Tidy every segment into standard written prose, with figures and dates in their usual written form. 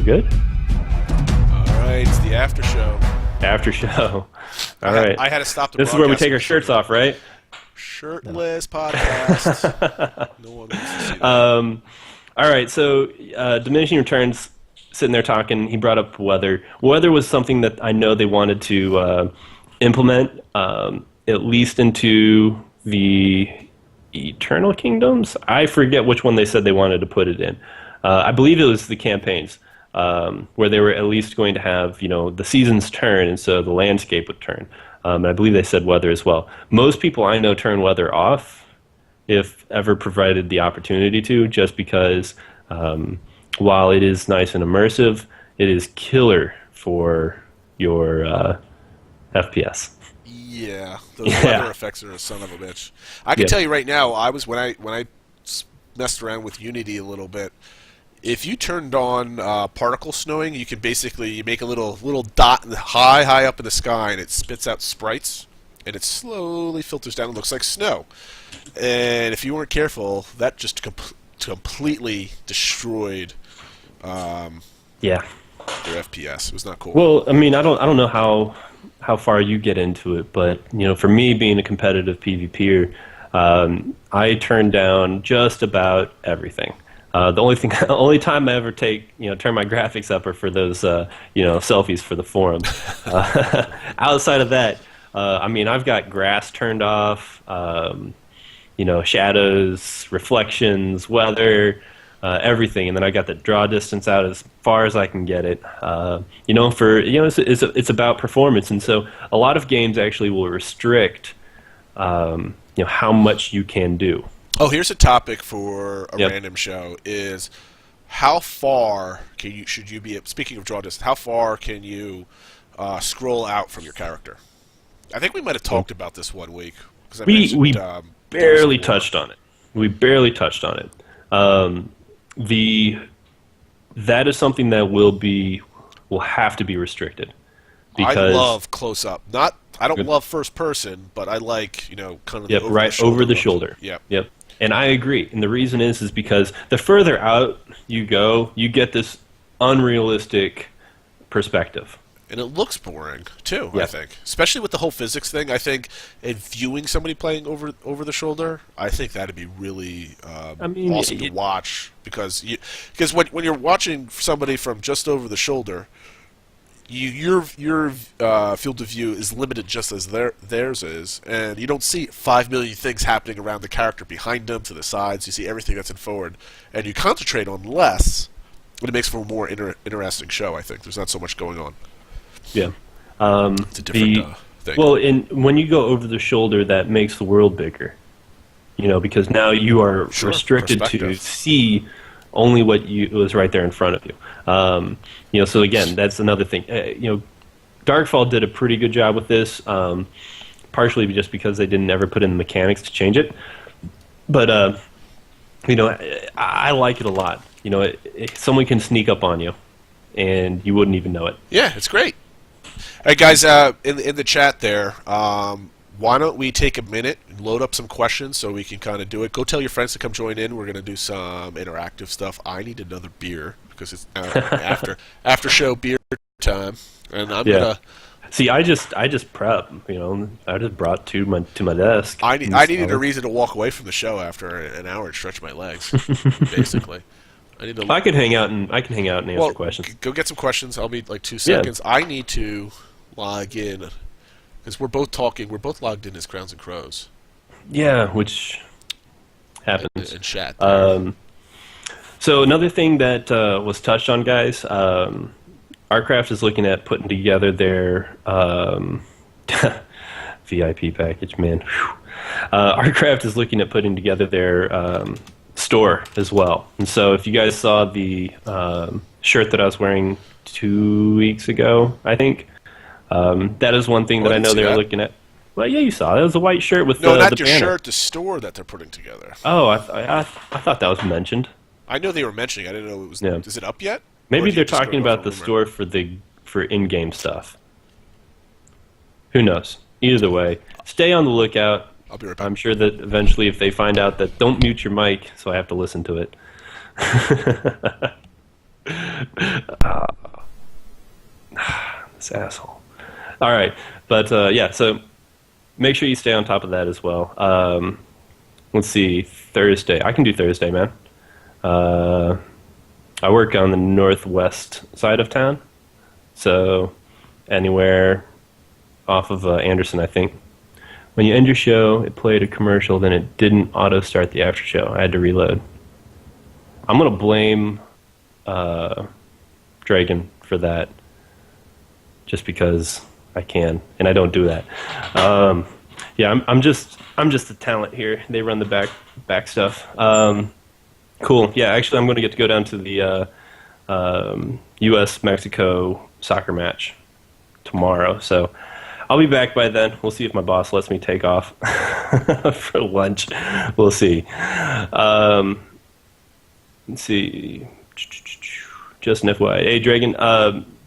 good? All right, it's the after show. After show. All right. I had to stop the This is where we broadcast take our shirts off, right? Shirtless podcast. No one wants to see that. All right, so Diminishing Returns, sitting there talking, he brought up weather. Weather was something that I know they wanted to implement, at least into the Eternal Kingdoms. I forget which one they said they wanted to put it in. I believe it was the campaigns, where they were at least going to have, the seasons turn, and so the landscape would turn. And I believe they said weather as well. Most people I know turn weather off, if ever provided the opportunity to, just because while it is nice and immersive, it is killer for your FPS. Yeah, those weather effects are a son of a bitch. I can tell you right now, when I messed around with Unity a little bit. If you turned on particle snowing, you can basically make a little dot high up in the sky, and it spits out sprites, and it slowly filters down and looks like snow. And if you weren't careful, that just completely destroyed your FPS. It was not cool. Well, I mean, I don't know how far you get into it, but for me, being a competitive PvPer, I turn down just about everything. The only time I ever turn my graphics up are for those, selfies for the forum. Outside of that, I've got grass turned off, shadows, reflections, weather, everything, and then I got the draw distance out as far as I can get it. It's about performance, and so a lot of games actually will restrict, how much you can do. Oh, here's a topic for a random show: is how far should you be? Speaking of draw distance, how far can you scroll out from your character? I think we might have talked about this one week. We barely touched on it. We barely touched on it. That is something that will have to be restricted. Because I love close up. I don't love first person, but I like kind of the over the shoulder. Yep. And I agree. And the reason is because the further out you go, you get this unrealistic perspective. And it looks boring, too, I think. Especially with the whole physics thing. I think in viewing somebody playing over the shoulder, I think that would be really awesome to watch. Because when you're watching somebody from just over the shoulder, your field of view is limited just as theirs is, and you don't see 5 million things happening around the character behind them, to the sides. You see everything that's in forward, and you concentrate on less, but it makes for a more interesting show, I think. There's not so much going on. Yeah. It's a different thing. Well, when you go over the shoulder, that makes the world bigger, because now you are restricted to see only what was right there in front of you. So again, that's another thing. Darkfall did a pretty good job with this, partially just because they didn't ever put in the mechanics to change it. But I like it a lot. Someone can sneak up on you, and you wouldn't even know it. Yeah, it's great. All right, guys, in the chat there, why don't we take a minute and load up some questions so we can kind of do it. Go tell your friends to come join in. We're going to do some interactive stuff. I need another beer because it's after show beer time, and I'm gonna. See, I just prep. I just brought to my desk. I needed a reason to walk away from the show after an hour and stretch my legs, basically. I can hang out and answer questions. Go get some questions. I'll be like 2 seconds. I need to log in. Because we're both talking, we're both logged in as Crowns and Crows. Yeah, which happens. And chat. So another thing that was touched on, guys, Artcraft is looking at putting together their VIP package, man. Artcraft is looking at putting together their store as well. And so if you guys saw the shirt that I was wearing 2 weeks ago, I think, that is one thing that I know they were looking at. Well, yeah, you saw it. It was a white shirt with not the your banner. shirt, the store that they're putting together. Oh, I thought that was mentioned. I know they were mentioning. I didn't know it was. Yeah. Is it up yet? Maybe they're talking about the store for in-game stuff. Who knows? Either way, stay on the lookout. I'll be right back. I'm sure that eventually, if they find out that, don't mute your mic, so I have to listen to it. This asshole. All right, but yeah, so make sure you stay on top of that as well. Let's see, Thursday. I can do Thursday, man. I work on the northwest side of town, so anywhere off of Anderson, I think. When you end your show, it played a commercial, then it didn't auto-start the after show. I had to reload. I'm going to blame Dragon for that, just because I can, and I don't do that. Yeah, I'm just the talent here. They run the back stuff. Cool. Yeah, actually, I'm going to get to go down to the U.S.-Mexico soccer match tomorrow, so I'll be back by then. We'll see if my boss lets me take off for lunch. We'll see. Let's see. Just an FYI. Hey, Dragon,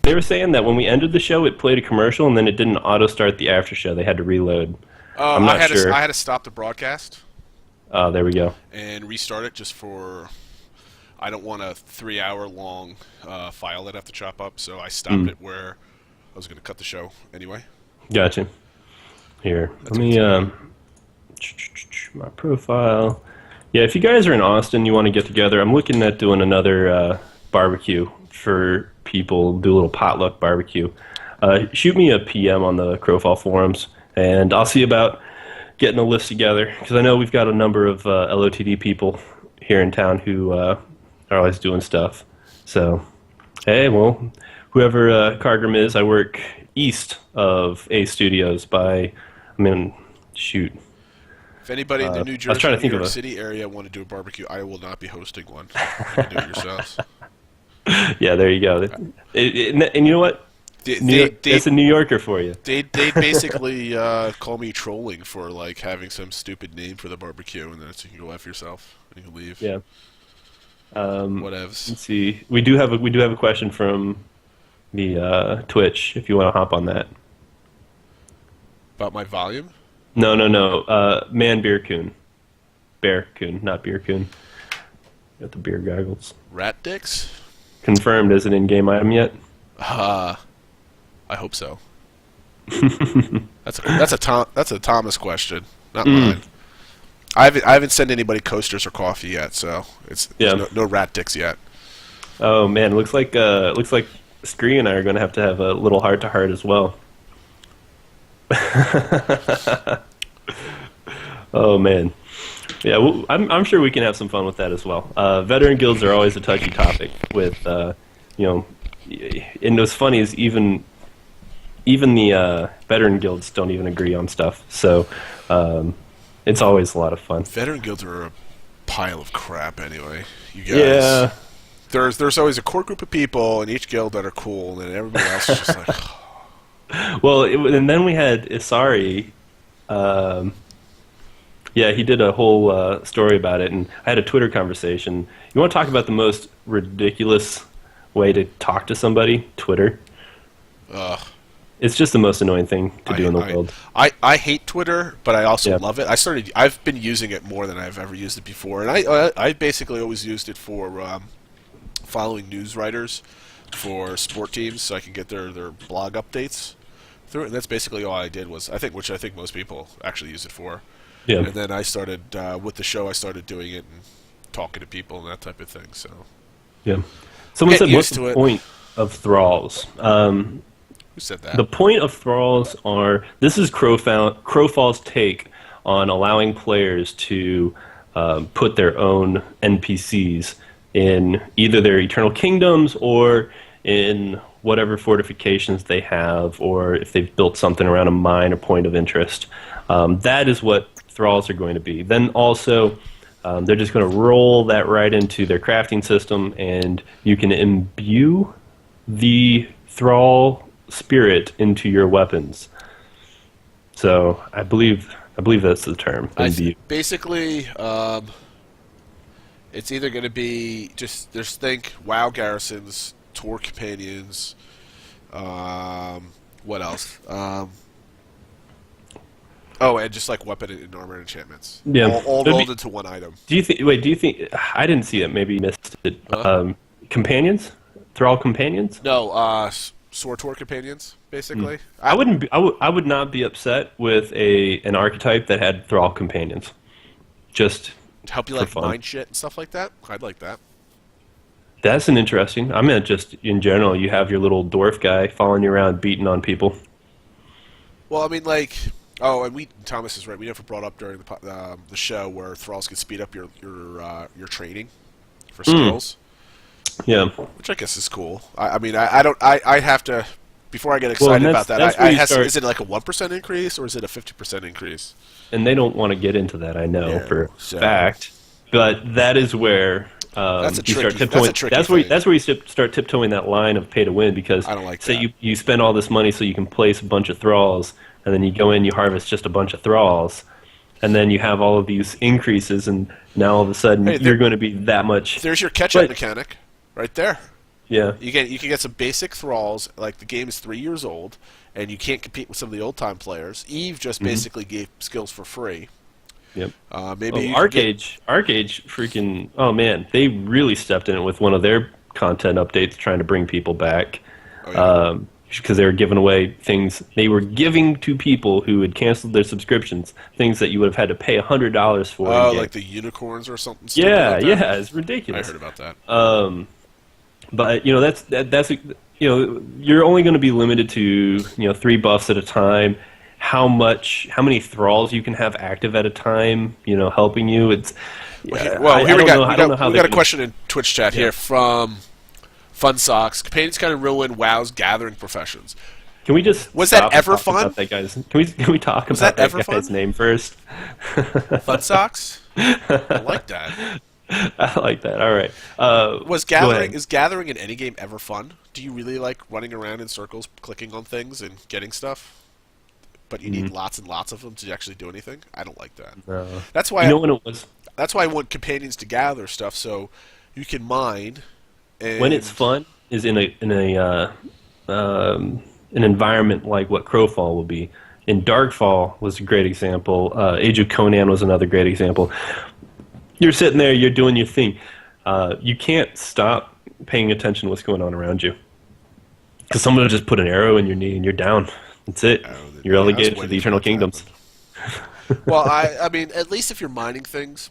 they were saying that when we ended the show, it played a commercial, and then it didn't auto-start the after show. They had to reload. I'm not sure. I had to stop the broadcast. Oh, there we go. And restart it just for... I don't want a 3-hour-long file that I have to chop up, so I stopped it where I was going to cut the show anyway. Gotcha. Here, let me... my profile... Yeah, if you guys are in Austin, you want to get together, I'm looking at doing another barbecue for people, do a little potluck barbecue. Shoot me a PM on the Crowfall forums, and I'll see about getting a list together, because I know we've got a number of LOTD people here in town who are always doing stuff. So, hey, well, whoever Cargram is, I work east of A Studios shoot. If anybody in the New Jersey, New York City area want to do a barbecue, I will not be hosting one. You can do it yourselves. Yeah, there you go. And you know what? It's a New Yorker for you. They basically call me trolling for like having some stupid name for the barbecue, and then so you can go F yourself and you can leave. Yeah. Whatevs. Let's see. We do have a question from the Twitch. If you want to hop on that. About my volume? No. Man Beer Coon. Bear Coon, not Beer Coon. Got the beer goggles. Rat dicks? Confirmed as an in-game item yet? I hope so. That's a Thomas question, not mine. I haven't sent anybody coasters or coffee yet, so there's no rat dicks yet. Oh man, looks like Scree and I are going to have a little heart-to-heart as well. Oh man, yeah. Well, I'm sure we can have some fun with that as well. Veteran guilds are always a touchy topic. With and what's funny is even the veteran guilds don't even agree on stuff. So it's always a lot of fun. Veteran guilds are a pile of crap anyway. You guys. Yeah. There's always a core group of people in each guild that are cool, and everybody else is just like. Well, and then we had Isari. Yeah, he did a whole story about it, and I had a Twitter conversation. You want to talk about the most ridiculous way to talk to somebody? Twitter. It's just the most annoying thing to do in the world. I hate Twitter, but I also love it. I've been using it more than I've ever used it before, and I basically always used it for following news writers for sport teams, so I can get their blog updates through it. And that's basically all I did which I think most people actually use it for. Yeah. And then I started with the show. I started doing it and talking to people and that type of thing. So. Yeah. Someone said, "What's the point of Thralls?" Who said that? The point of Thralls this is Crowfall's take on allowing players to put their own NPCs in either their Eternal Kingdoms or in whatever fortifications they have, or if they've built something around a mine or point of interest. That is what Thralls are going to be. Then also, they're just going to roll that right into their crafting system, and you can imbue the Thrall spirit into your weapons. So I believe that's the term. Basically, it's either going to be just think WoW garrisons, Tour companions. What else? And just like weapon and armor enchantments. Yeah, all rolled into one item. Do you think? I didn't see it. Maybe you missed it. Companions Thrall companions? No, Sortor companions, basically. I would not be upset with an archetype that had Thrall companions. Just to help you for like fun. mine shit and stuff like that. I'd like that. That's an interesting. I meant just in general, you have your little dwarf guy following you around, beating on people. Well, I mean, like, oh, and Thomas is right. We never brought up during the show where Thralls can speed up your training for skills. Yeah, which I guess is cool. I mean, I have to before I get excited about that. Is it like a 1% increase or is it a 50% increase? And they don't want to get into that. I know for a fact, but that is where. That's a you tricky, start tiptoeing. that's a tricky that's where you start tiptoeing that line of pay to win, because I don't like say that. you spend all this money so you can place a bunch of thralls, and then you go in, you harvest just a bunch of thralls, and then you have all of these increases, and now all of a sudden you're going to be that much. There's your catch-up mechanic right there. Yeah, you can get some basic thralls. Like the game is 3 years old, and you can't compete with some of the old-time players. Eve just basically gave skills for free. Yep. Maybe Arcage freaking, oh man, they really stepped in it with one of their content updates, trying to bring people back. Oh, yeah. Because they were giving away things. They were giving to people who had canceled their subscriptions things that you would have had to pay $100 for. Oh, like the unicorns or something. Yeah, like that? Yeah, it's ridiculous. I heard about that. But that's you're only going to be limited to 3 buffs at a time. How many thralls you can have active at a time, helping you. It's well, here we got a question in Twitch chat here from Fun Socks. Companions kind of ruin WoW's gathering professions. Can we just was that ever fun? That guy's, can we talk about that guy's name first? Fun Socks. I like that. I like that. All right. Is gathering in any game ever fun? Do you really like running around in circles, clicking on things and getting stuff? But you need lots and lots of them to actually do anything. I don't like that. No. That's why. When it was. That's why I want companions to gather stuff so you can mine. And when it's fun is in an environment like what Crowfall will be. In Darkfall was a great example. Age of Conan was another great example. You're sitting there, you're doing your thing. You can't stop paying attention to what's going on around you, because someone will just put an arrow in your knee and you're down. That's it. You're relegated to the Eternal Kingdoms. Well, I mean, at least if you're mining things,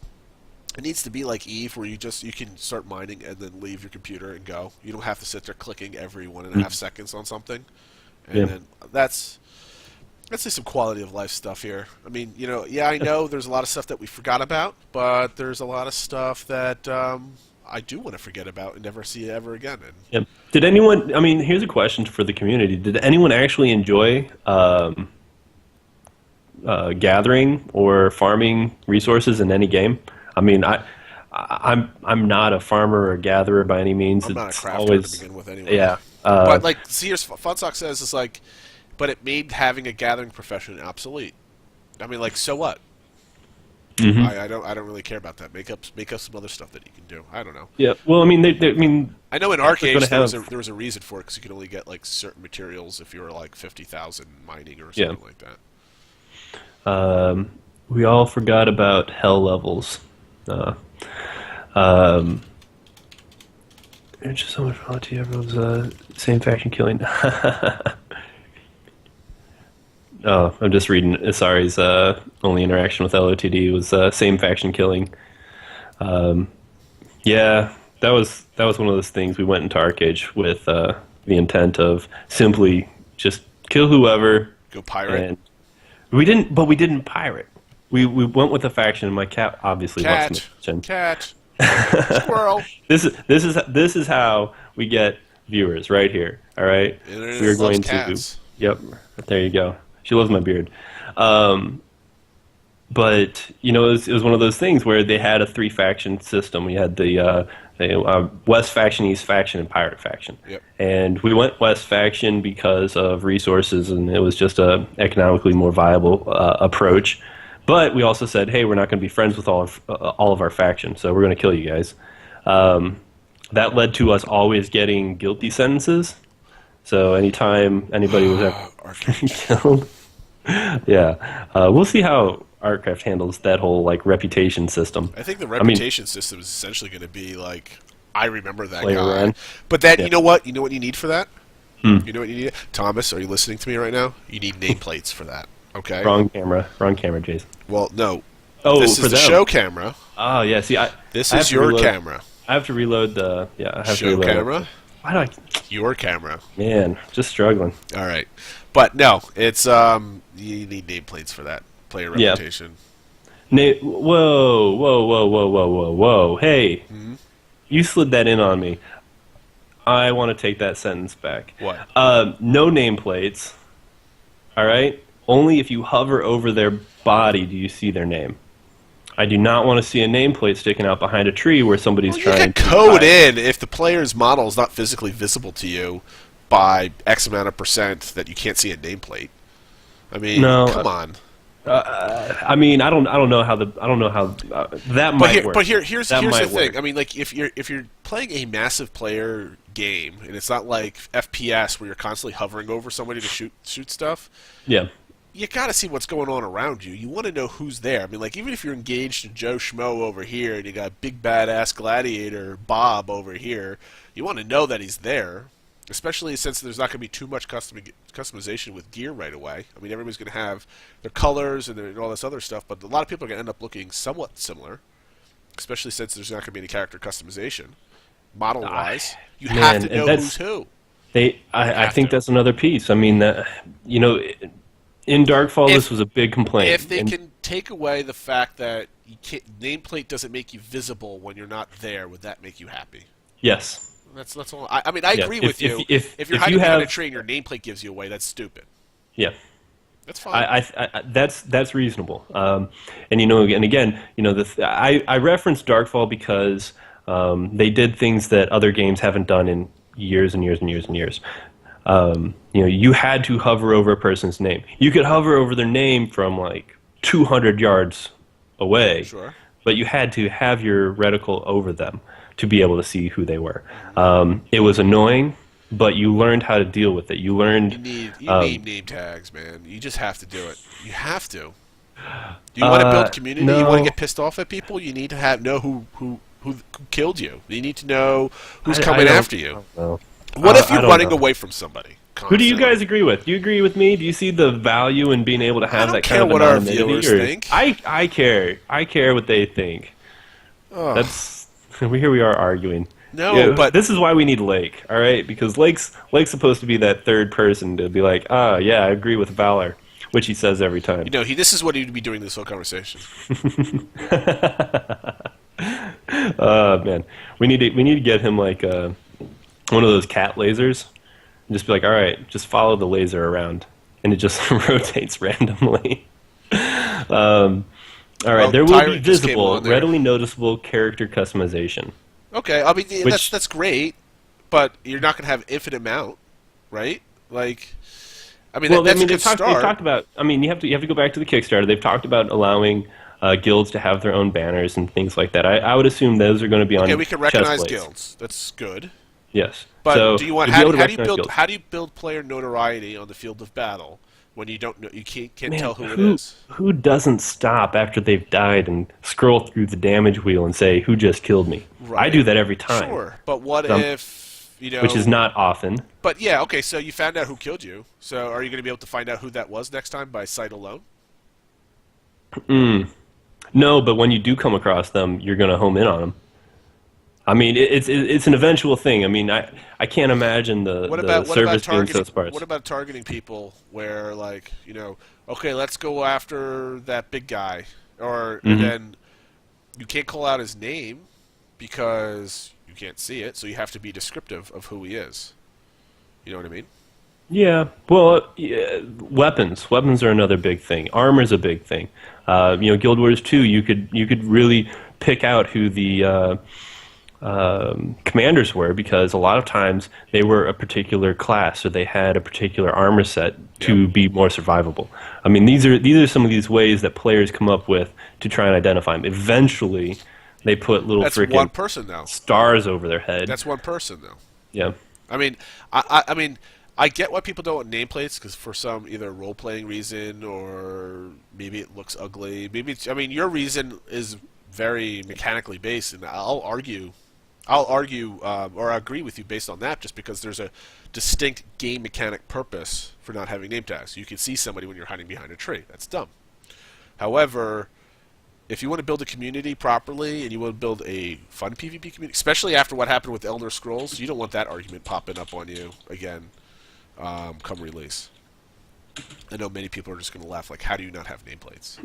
it needs to be like Eve, where you can start mining and then leave your computer and go. You don't have to sit there clicking every 1.5 seconds on something. And then that's some quality of life stuff here. I mean, I know there's a lot of stuff that we forgot about, but there's a lot of stuff that I do want to forget about and never see ever again. Yep. Did anyone? I mean, here's a question for the community: did anyone actually enjoy gathering or farming resources in any game? I mean, I'm not a farmer or a gatherer by any means. I'm not a crafter to begin with, anyway. Yeah. But like, see, here's Funsock says it's like, but it made having a gathering profession obsolete. I mean, like, so what? Mm-hmm. I don't really care about that. Make up some other stuff that you can do. I don't know. Yeah. Well, I mean, I know in Arcade there was a reason for it, because you could only get like certain materials if you were like 50,000 mining or something like that. We all forgot about hell levels. There's just so much volunteer. Everyone's same faction killing. Oh, I'm just reading Asari's only interaction with LOTD was same faction killing. Yeah, that was one of those things. We went into Arcade with the intent of simply just kill whoever. Go pirate. And we didn't pirate. We went with the faction, and my cat obviously loves the cat. Squirrel. This is how we get viewers right here. All right, we're going to. Yep, there you go. She loves my beard. But it was one of those things where they had a 3-faction system. We had the West faction, East faction, and Pirate faction. Yep. And we went West faction because of resources, and it was just a economically more viable approach. But we also said, hey, we're not going to be friends with all of our factions, so we're going to kill you guys. That led to us always getting guilty sentences. So anytime anybody was ever killed, we'll see how Artcraft handles that whole reputation system. I think the reputation system is essentially going to be like I remember that player guy. ran. But then, Yeah. you know what? You know what you need for that? Hmm. You know what you need? Thomas, are you listening to me right now? You need nameplates for that. Okay? Wrong camera, Jason. Well, no. Oh, This for is the them. show camera. Oh, yeah. See, This I have is to your reload, camera. I have to reload the I have to Show reload camera? Why do I? Your camera. Man, just struggling. All right. But no, it's you need nameplates for that. Player Yeah. reputation. Whoa, whoa, whoa, whoa, whoa, whoa, whoa! Hey, you slid that in on me. I want to take that sentence back. What? No nameplates. All right. Only if you hover over their body do you see their name. I do not want to see a nameplate sticking out behind a tree where somebody's trying you can to code hide. in if the player's model is not physically visible to you by X amount of percent that you can't see a nameplate. I mean, No, come on. I mean, I don't know how that might work. But here's the might thing. work. I mean, like if you're playing a massive player game and it's not like FPS where you're constantly hovering over somebody to shoot stuff. Yeah. You got to see what's going on around you. You want to know who's there. I mean, like even if you're engaged in Joe Schmo over here and you got big badass gladiator Bob over here, you want to know that he's there. Especially since there's not going to be too much customization with gear right away. I mean, everybody's going to have their colors and all this other stuff, but a lot of people are going to end up looking somewhat similar, especially since there's not going to be any character customization. Model-wise, you have to know who's who. I think that's another piece. I mean, you know, in Darkfall, this was a big complaint. If they can take away the fact that nameplate doesn't make you visible when you're not there, would that make you happy? Yes. That's all. I mean, I agree with you. If you're hiding behind a tree and your nameplate gives you away, that's stupid. Yeah, that's fine. That's reasonable. And you know, and again, you know, I referenced Darkfall because they did things that other games haven't done in years and years and years and years. You know, you had to hover over a person's name. You could hover over their name from like 200 yards away, sure, but you had to have your reticle over them to be able to see who they were. It was annoying, but you learned how to deal with it. You learned. You need name tags, man. You just have to do it. You have to. Do you want to build community? No. You want to get pissed off at people? You need to know who killed you. You need to know who's coming after you. What if you're running away from somebody? Constantly? Who do you guys agree with? Do you agree with me? Do you see the value in being able to have that kind of what anonymity? our viewers think. I care. I care what they think. Oh. That's here we are arguing. No, yeah, but this is why we need Lake, all right? Because Lake's supposed to be that third person to be like, yeah, I agree with Valor, which he says every time. You know, this is what he'd be doing this whole conversation. Man, we need to get him like one of those cat lasers, and just be like, all right, just follow the laser around, and it just rotates randomly. All right, there will be visible, readily noticeable character customization. Okay, I mean that's great, but you're not going to have infinite amount, right? Like, I mean, that's a good start. They've talked about. I mean, you have to go back to the Kickstarter. They've talked about allowing guilds to have their own banners and things like that. I would assume those are going to be on. Okay, we can recognize chest plates. Guilds. That's good. Yes, but so do you want how do you build player notoriety on the field of battle? When you don't know, you can't tell who it is. Who doesn't stop after they've died and scroll through the damage wheel and say, "Who just killed me?" Right. I do that every time. Sure, but what if you know? Which is not often. But yeah, okay. So you found out who killed you. So are you going to be able to find out who that was next time by sight alone? No, but when you do come across them, you're going to home in on them. I mean, it's an eventual thing. I mean, I can't imagine the service being so sparse. What about targeting people where, like, you know, okay, let's go after that big guy, or then you can't call out his name because you can't see it, so you have to be descriptive of who he is. You know what I mean? Yeah. Well, weapons. Weapons are another big thing. Armor's a big thing. You know, Guild Wars 2, you could really pick out who the commanders were, because a lot of times they were a particular class, or they had a particular armor set to be more survivable. I mean, these are some of these ways that players come up with to try and identify them. Eventually, they put little freaking one person now. Stars over their head. That's one person though. Yeah. I mean, I mean, I get why people don't want nameplates, because for some either role-playing reason or maybe it looks ugly. Maybe I mean, your reason is very mechanically based, and I'll argue I'll argue or I agree with you based on that, just because there's a distinct game mechanic purpose for not having name tags. You can see somebody when you're hiding behind a tree. That's dumb. However, if you want to build a community properly and you want to build a fun PvP community, especially after what happened with Elder Scrolls, you don't want that argument popping up on you again come release. I know many people are just going to laugh, like, how do you not have nameplates?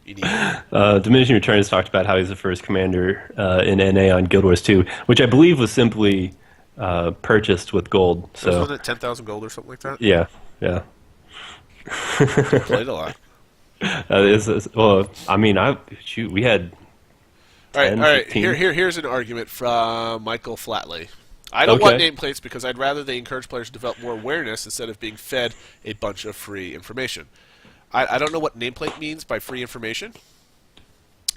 You need Diminishing Returns talked about how he's the first commander in NA on Guild Wars 2, which I believe was simply purchased with gold. So wasn't it 10,000 gold or something like that? Yeah, yeah. Played a lot. Well, I mean, we had. All right. Here's an argument from Michael Flatley. I don't want nameplates because I'd rather they encourage players to develop more awareness instead of being fed a bunch of free information. I don't know what nameplate means by free information.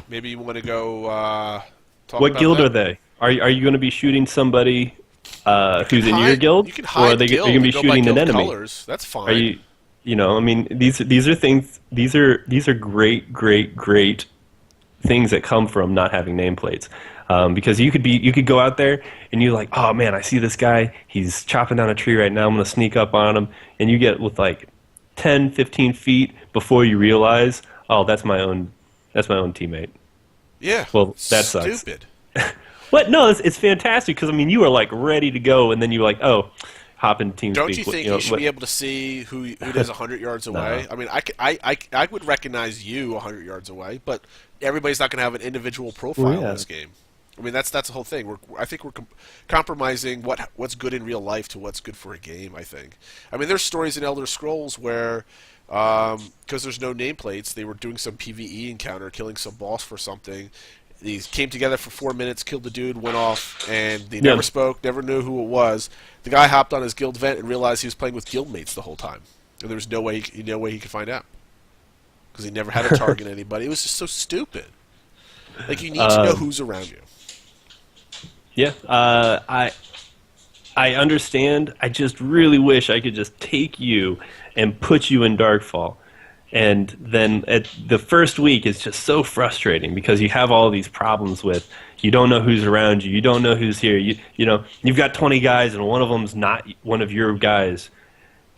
Maybe you want to go talk what about guild that? are they? Are you going to be shooting somebody who's in your guild, you can hide, or are you going to be shooting an enemy? Colors. That's fine. Are you? You know, I mean, these are things. These are great things that come from not having nameplates. Because you could go out there and you're like, oh man, I see this guy. He's chopping down a tree right now. I'm gonna sneak up on him, and you get with like 10, 15 feet before you realize, oh, that's my own teammate. Yeah. Well, that sucks. Stupid. What? No, it's fantastic because I mean, you are like ready to go, and then you're like, oh. Hop into TeamSpeak. Don't you think you should be able to see who it is 100 yards away? No. I mean, I would recognize you 100 yards away, but everybody's not going to have an individual profile in this game. I mean, that's the whole thing. I think we're compromising what's good in real life to what's good for a game, I think. I mean, there's stories in Elder Scrolls where, because there's no nameplates, they were doing some PvE encounter, killing some boss for something. These came together for 4 minutes, killed the dude, went off, and they never spoke, never knew who it was. The guy hopped on his guild vent and realized he was playing with guildmates the whole time, and there was no way he could find out because he never had to target anybody. It was just so stupid. Like, you need to know who's around you. Yeah, I understand. I just really wish I could just take you and put you in Darkfall. And then at the first week, it's just so frustrating because you have all these problems with you don't know who's around you, you don't know who's here. You know, you've got 20 guys and one of them's not one of your guys,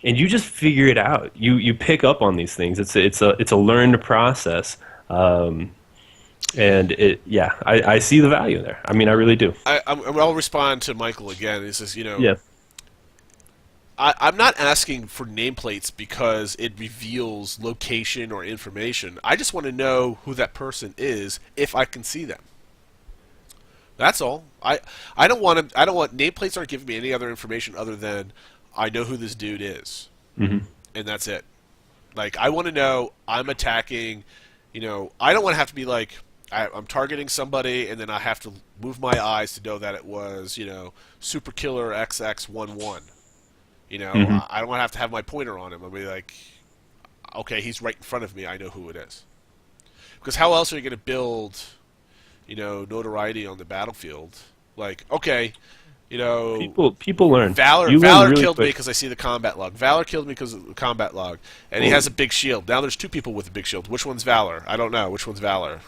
and you just figure it out. You pick up on these things. It's a learned process, and I see the value there. I mean, I really do. I'll respond to Michael again. He says, yeah. I'm not asking for nameplates because it reveals location or information. I just want to know who that person is if I can see them. That's all. I don't want nameplates aren't giving me any other information other than I know who this dude is, and that's it. Like, I want to know I'm attacking. I don't want to have to be like I'm targeting somebody and then I have to move my eyes to know that it was Super Killer XX11. I don't want to have my pointer on him. I'll be like, okay, he's right in front of me. I know who it is. Because how else are you going to build, notoriety on the battlefield? Like, okay, people learn. Valor really killed quick. me because I see the combat log. Valor killed me because of the combat log, and he has a big shield. Now there's two people with a big shield. Which one's Valor? I don't know. Which one's Valor?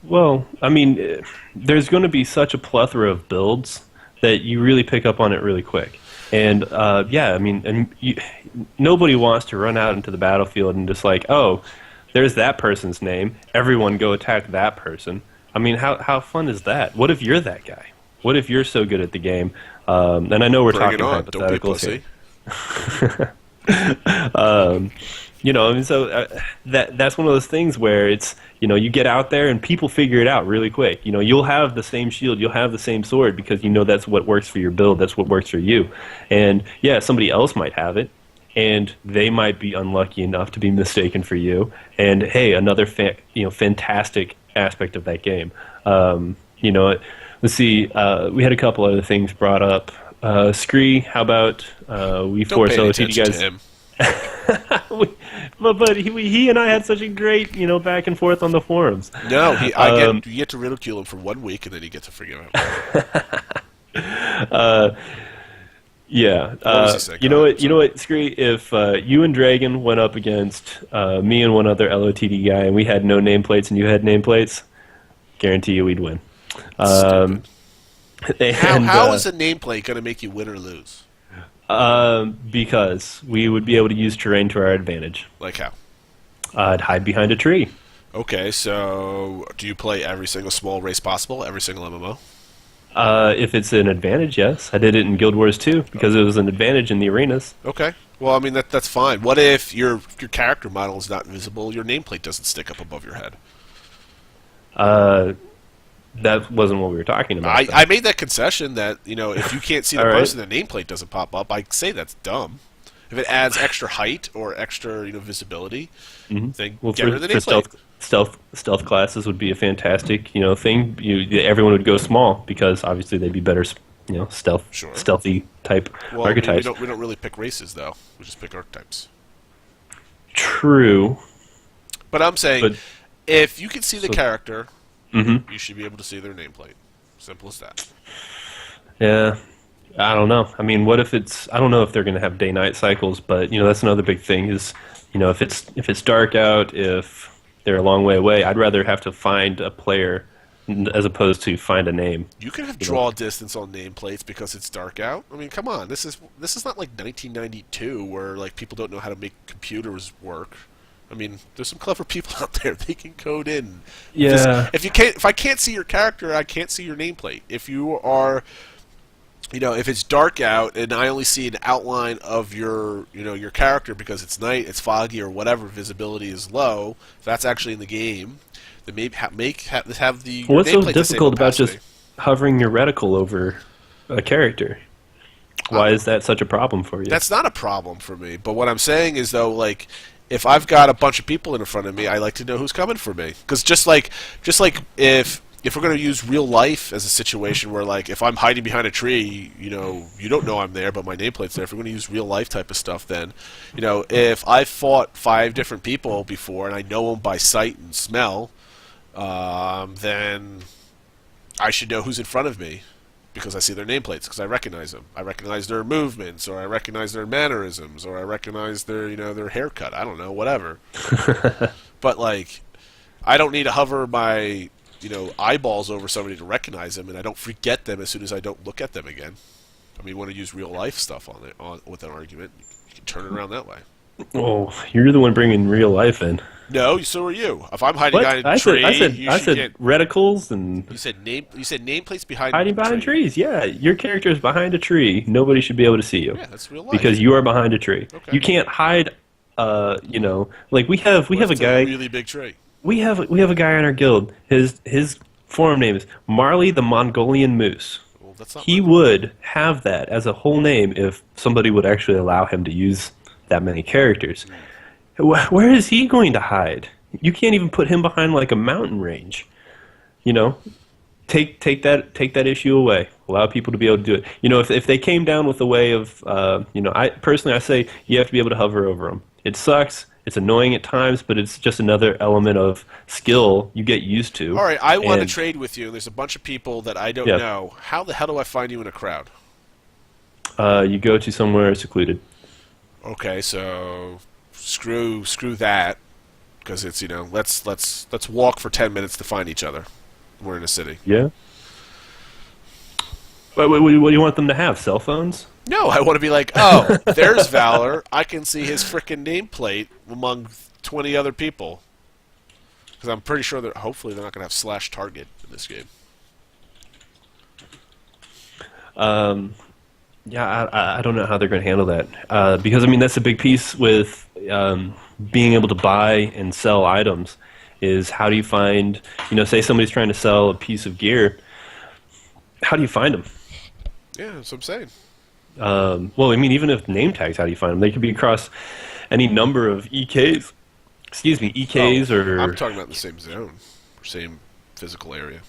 Well, I mean, there's going to be such a plethora of builds that you really pick up on it really quick. And nobody wants to run out into the battlefield and just like, oh, there's that person's name. Everyone go attack that person. I mean, how fun is that? What if you're that guy? What if you're so good at the game? And I know we're talking hypotheticals here. So that's one of those things where it's, you get out there and people figure it out really quick. You'll have the same shield, you'll have the same sword because that's what works for your build, that's what works for you. And yeah, somebody else might have it, and they might be unlucky enough to be mistaken for you. And hey, another fantastic aspect of that game. Let's see. We had a couple other things brought up. Scree, how about we force LOTD guys? But he and I had such a great back and forth on the forums. No, you get to ridicule him for 1 week and then you get to forgive him. You know what, Scree? If you and Dragon went up against me and one other LOTD guy and we had no nameplates and you had nameplates, guarantee you we'd win. And How is a nameplate going to make you win or lose? because we would be able to use terrain to our advantage. Like how? I'd hide behind a tree. Okay, so do you play every single small race possible, every single MMO? If it's an advantage, yes. I did it in Guild Wars 2 because it was an advantage in the arenas. Okay. Well, I mean that's fine. What if your character model is not visible? Your nameplate doesn't stick up above your head. That wasn't what we were talking about. I made that concession that if you can't see the All right. person, the nameplate doesn't pop up. I say that's dumb. If it adds extra height or extra visibility, then get rid of the nameplate. Stealth classes would be a fantastic thing. Everyone would go small because obviously they'd be better stealthy type archetypes. We don't really pick races though. We just pick archetypes. True. But I'm saying if you can see the character, you should be able to see their nameplate. Simple as that. Yeah. I don't know. I mean, what if I don't know if they're going to have day-night cycles, but that's another big thing is, if it's dark out, if they're a long way away, I'd rather have to find a player as opposed to find a name. You can have draw distance on nameplates because it's dark out. I mean, come on. This is not like 1992 where like people don't know how to make computers work. I mean, there's some clever people out there. They can code in. Yeah. If I can't see your character, I can't see your nameplate. If you are if it's dark out and I only see an outline of your character because it's night, it's foggy, or whatever, visibility is low, if that's actually in the game, then maybe have the What's so nameplate difficult about opacity. just hovering your reticle over a character? Why is that such a problem for you? That's not a problem for me. But what I'm saying is, though, like, if I've got a bunch of people in front of me, I like to know who's coming for me. Because just like if we're going to use real life as a situation where, like, if I'm hiding behind a tree, you don't know I'm there, but my nameplate's there. If we're going to use real life type of stuff, then, if I've fought 5 different people before and I know them by sight and smell, then I should know who's in front of me because I see their nameplates, because I recognize them. I recognize their movements, or I recognize their mannerisms, or I recognize their, their haircut. I don't know, whatever. But, like, I don't need to hover my eyeballs over somebody to recognize them, and I don't forget them as soon as I don't look at them again. I mean, you want to use real life stuff with an argument, you can turn it around that way. Oh, you're the one bringing real life in. No, so are you. If I'm hiding behind a tree, I said reticles and you said nameplates behind hiding behind trees. Yeah, your character is behind a tree. Nobody should be able to see you. Yeah, that's real life. Because you are behind a tree. Okay. You can't hide. Like we have a guy. A really big tree. We have a guy in our guild. His forum name is Marley the Mongolian Moose. Well, that's not he would have that as a whole name if somebody would actually allow him to use that many characters. Where is he going to hide? You can't even put him behind like a mountain range. Take that issue away. Allow people to be able to do it. If they came down with a way of, I say you have to be able to hover over them. It sucks. It's annoying at times, but it's just another element of skill you get used to. All right, I want to trade with you. There's a bunch of people that I don't know. How the hell do I find you in a crowd? You go to somewhere secluded. Okay, so screw that, because it's let's walk for 10 minutes to find each other. We're in a city. Yeah. What do you want them to have? Cell phones? No, I want to be like, oh, there's Valor. I can see his frickin' nameplate among 20 other people. Because I'm pretty sure that hopefully they're not going to have /target in this game. Yeah, I don't know how they're going to handle that. Because, I mean, that's a big piece with being able to buy and sell items is how do you find, say somebody's trying to sell a piece of gear, how do you find them? Yeah, that's what I'm saying. Well, I mean, even if name tags, how do you find them? They could be across any number of EKs. Excuse me, EKs or... I'm talking about the same zone, same physical area.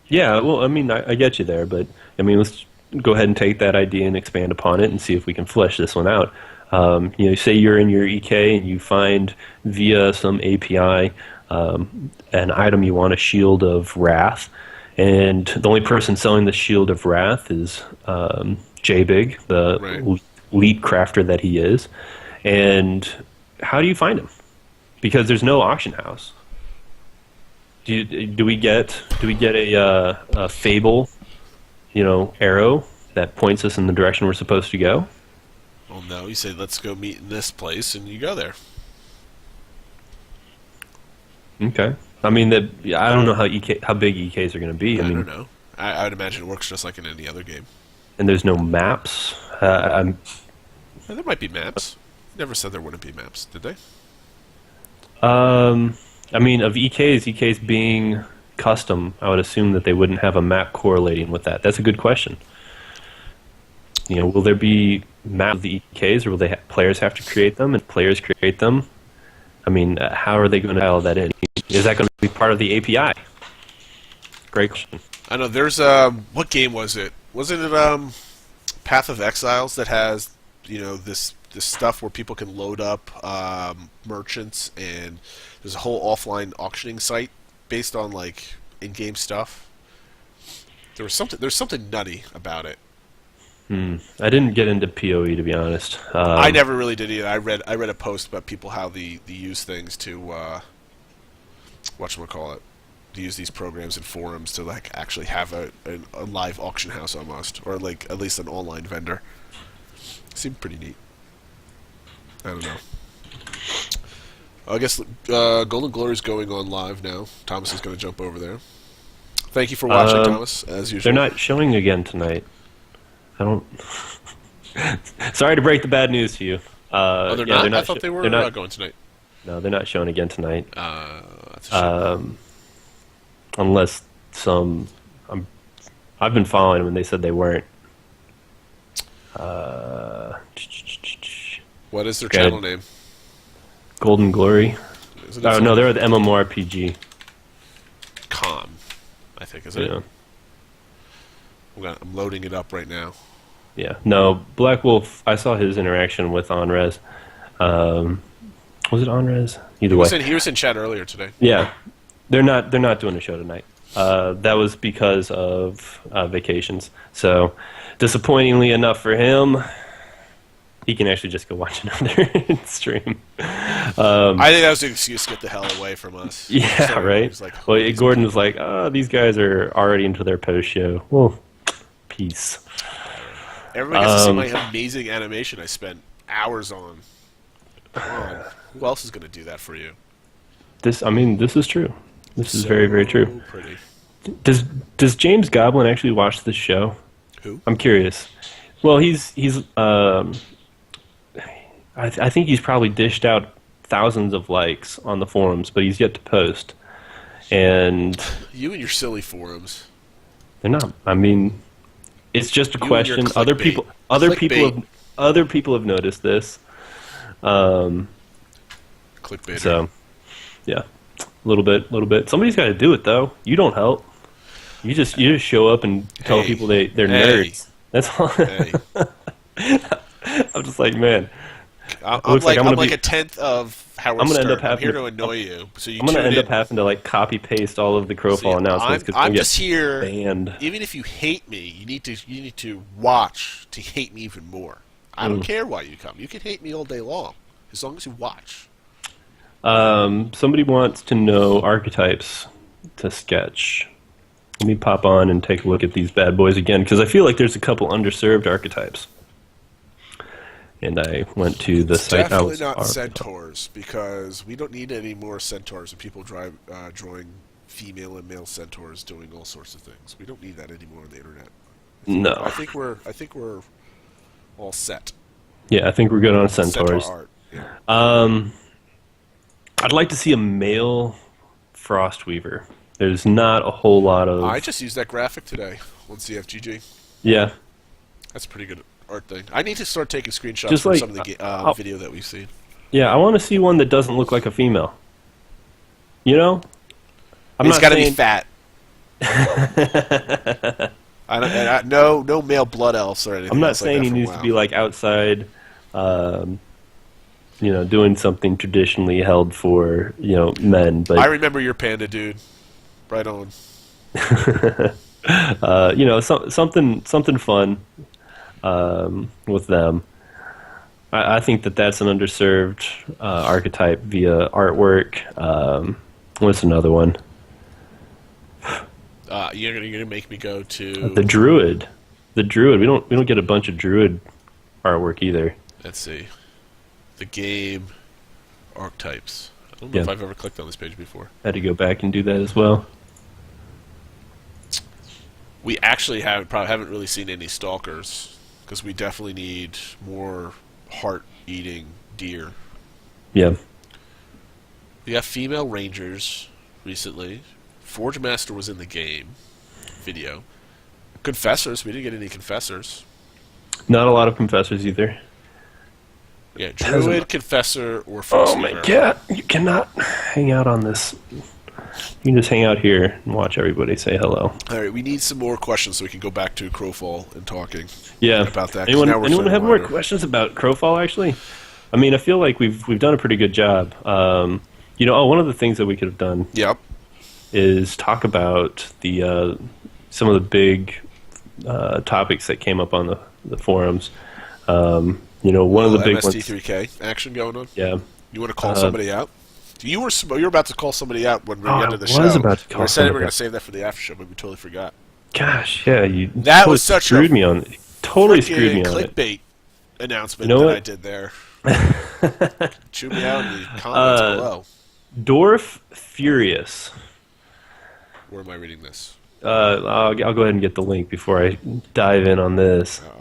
Yeah, well, I mean, I get you there, but, I mean, let's go ahead and take that idea and expand upon it and see if we can flesh this one out. Say you're in your EK and you find via some API an item you want, a Shield of Wrath, and the only person selling the Shield of Wrath is J-Big, the elite crafter that he is. And how do you find him? Because there's no auction house. Do we get a Fable arrow that points us in the direction we're supposed to go. Well, no, you say let's go meet in this place, and you go there. Okay. I mean, I don't know how big EKs are going to be. I don't know. I would imagine it works just like in any other game. And there's no maps. There might be maps. Never said there wouldn't be maps, did they? I mean, of EKs being custom, I would assume that they wouldn't have a map correlating with that. That's a good question. Will there be maps of the EKs, or will players have to create them, and players create them? I mean, how are they going to dial that in? Is that going to be part of the API? Great question. I know there's what game was it? Wasn't it Path of Exiles that has this stuff where people can load up merchants, and there's a whole offline auctioning site based on like in-game stuff. There's something nutty about it. I didn't get into PoE, to be honest. I never really did either. I read a post about people how they use things to whatchamacallit, to use these programs and forums to like actually have a live auction house almost, or like at least an online vendor. Seemed pretty neat. I don't know. I guess Golden Glory's going on live now. Thomas is going to jump over there. Thank you for watching, Thomas, as usual. They're not showing again tonight. I don't... Sorry to break the bad news to you. They're not? They're not. I thought they were not going tonight. No, they're not showing again tonight. That's a shame. Unless I've been following them, and they said they weren't. What is their channel name? Golden Glory. Oh, no, they're the MMORPG. I think, isn't it? I'm loading it up right now. Yeah. No, Black Wolf, I saw his interaction with Onrez. Was it Onrez? Either way. He was in chat earlier today. Yeah. They're not doing a show tonight. That was because of vacations. So, disappointingly enough for him, he can actually just go watch another stream. I think that was an excuse to get the hell away from us. Yeah, so right? Like, well, Gordon was like, oh, these guys are already into their post-show. Well, peace. Everybody gets to see my amazing animation I spent hours on. Come on. Who else is going to do that for you? This is true. This is very, very true. Pretty. Does James Goblin actually watch this show? Who? I'm curious. Well, he's I think he's probably dished out thousands of likes on the forums, but he's yet to post. And you and your silly forums. They're not. I mean, it's just a question. Other people have noticed this. Clickbait. So, yeah, a little bit. Somebody's got to do it, though. You don't help. You just show up and tell people they're nerds. That's all. I'm just like, man. I'm like a tenth of Howard Stern. I'm here to annoy you. So I'm going to end up having to like copy paste all of the Crowfall announcements. I'm just here. Banned. Even if you hate me, you need to watch to hate me even more. I don't care why you come. You can hate me all day long as long as you watch. Somebody wants to know archetypes to sketch. Let me pop on and take a look at these bad boys again, because I feel like there's a couple underserved archetypes. And I went to the site. Definitely not centaurs, because we don't need any more centaurs and people drawing female and male centaurs doing all sorts of things. We don't need that anymore on the internet. I think we're all set. Yeah, I think we're good on centaurs. Centaur art. Yeah. I'd like to see a male Frostweaver. There's not a whole lot of... I just used that graphic today on CFGG. Yeah. That's a pretty good art thing. I need to start taking screenshots from some of the video that we've seen. Yeah, I want to see one that doesn't look like a female. You know? It's got to be fat. No male blood elves or anything. I'm not saying he needs to be like outside, doing something traditionally held for men. But I remember your panda, dude. Right on. Something fun with them. I think that's an underserved archetype via artwork. What's another one? You're gonna make me go to the Druid. The Druid. We don't get a bunch of Druid artwork either. Let's see. The game archetypes. I don't know if I've ever clicked on this page before. Had to go back and do that as well. We actually probably haven't really seen any stalkers because we definitely need more heart-eating deer. Yeah. We got female rangers recently. Forge Master was in the game video. Confessors. We didn't get any confessors. Not a lot of confessors either. Yeah, Druid, Confessor, or First Oh my god, you cannot hang out on this. You can just hang out here and watch everybody say hello. Alright, we need some more questions so we can go back to Crowfall and talking about that. Anyone have more questions about Crowfall, actually? I mean, I feel like we've done a pretty good job. One of the things that we could have done is talk about the some of the big topics that came up on the forums. One of the big ones. MST3K action going on. Yeah. You want to call somebody out? You were about to call somebody out when we got to the show. I was about to call I said we were going to save that for the after show, but we totally forgot. Gosh, yeah, that totally was such screwed me on it. Totally screwed me on it. Clickbait announcement that I did there. Chew me out in the comments below. Dwarf Furious. Where am I reading this? I'll go ahead and get the link before I dive in on this. Uh-oh.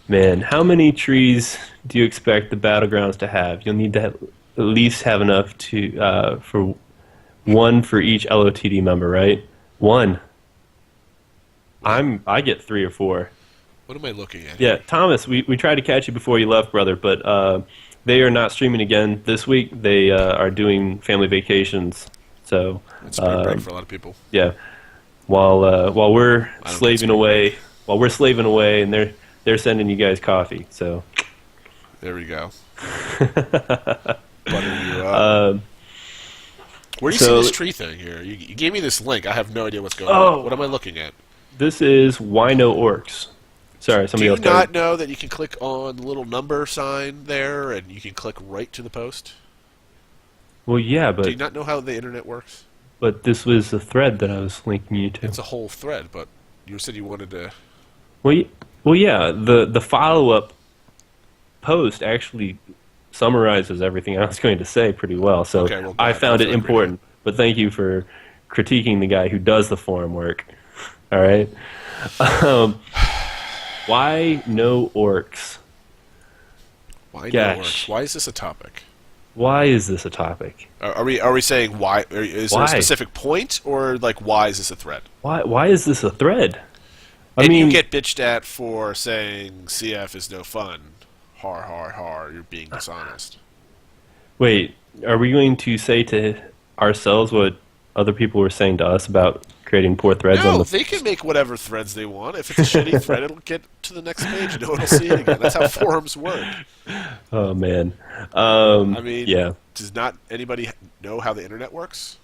Man, how many trees do you expect the Battlegrounds to have? You'll need to at least have enough to for one for each LOTD member, right? One. I get 3 or 4. What am I looking at? Yeah, Thomas, we tried to catch you before you left, brother, but they are not streaming again this week. They are doing family vacations, so it's a break for a lot of people. Yeah, while we're slaving away, and they're sending you guys coffee. So there we go. Butter you up. Where do you see this tree thing here? You gave me this link. I have no idea what's going on. What am I looking at? This is Wino Orcs. Sorry, somebody else. Do you not know that you can click on the little number sign there and you can click right to the post? Well, yeah, but... Do you not know how the internet works? But this was a thread that I was linking you to. It's a whole thread, but you said you wanted to... Well, yeah, the follow-up post actually summarizes everything I was going to say pretty well, so I found it important. But thank you for critiquing the guy who does the forum work. All right? Why no orcs? Why no orcs? Why is this a topic? Why is this a topic? Are we saying why? Is there a specific point, or like why is this a thread? Why is this a thread? I mean, you get bitched at for saying CF is no fun. Har har har! You're being dishonest. Wait, are we going to say to ourselves what other people were saying to us about creating poor threads? No, they can make whatever threads they want. If it's a shitty thread, it'll get to the next page and no one will see it again. That's how forums work. Oh, man. I mean, yeah. Does not anybody know how the internet works?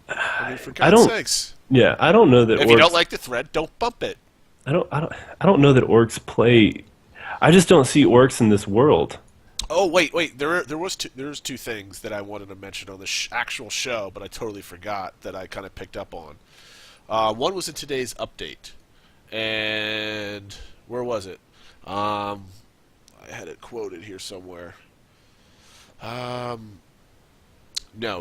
I mean, for God's sakes. Yeah, I don't know that. If you don't like the thread, don't bump it. I don't know that orcs play. I just don't see orcs in this world. Oh wait! There's two things that I wanted to mention on the actual show, but I totally forgot that I kind of picked up on. One was in today's update, and where was it? I had it quoted here somewhere. No,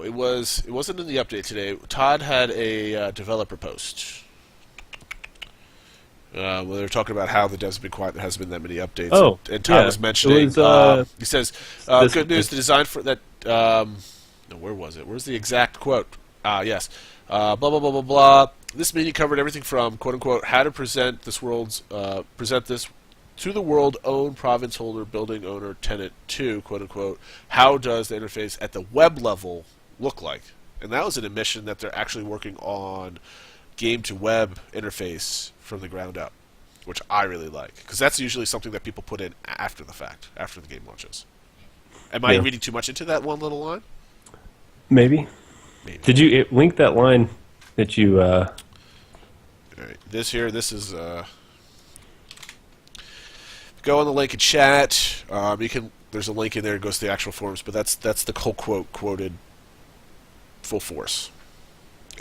it wasn't in the update today. Todd had a developer post. Where they were talking about how the devs have been quiet, there hasn't been that many updates. Oh, and Todd was mentioning. He says, "Good news. The design for that." No, where was it? Where's the exact quote? Yes. Blah blah blah blah blah. This meeting covered everything from quote unquote how to present this to the world own province holder, building owner, tenant to quote unquote how does the interface at the web level look like? And that was an admission that they're actually working on game to web interface from the ground up, which I really like because that's usually something that people put in after the fact, after the game launches. Am I reading too much into that one little line? Maybe. Did you link that line that you? All right. This is. Go on the link in chat. You can. There's a link in there that goes to the actual forums, but that's the whole quote quoted full force.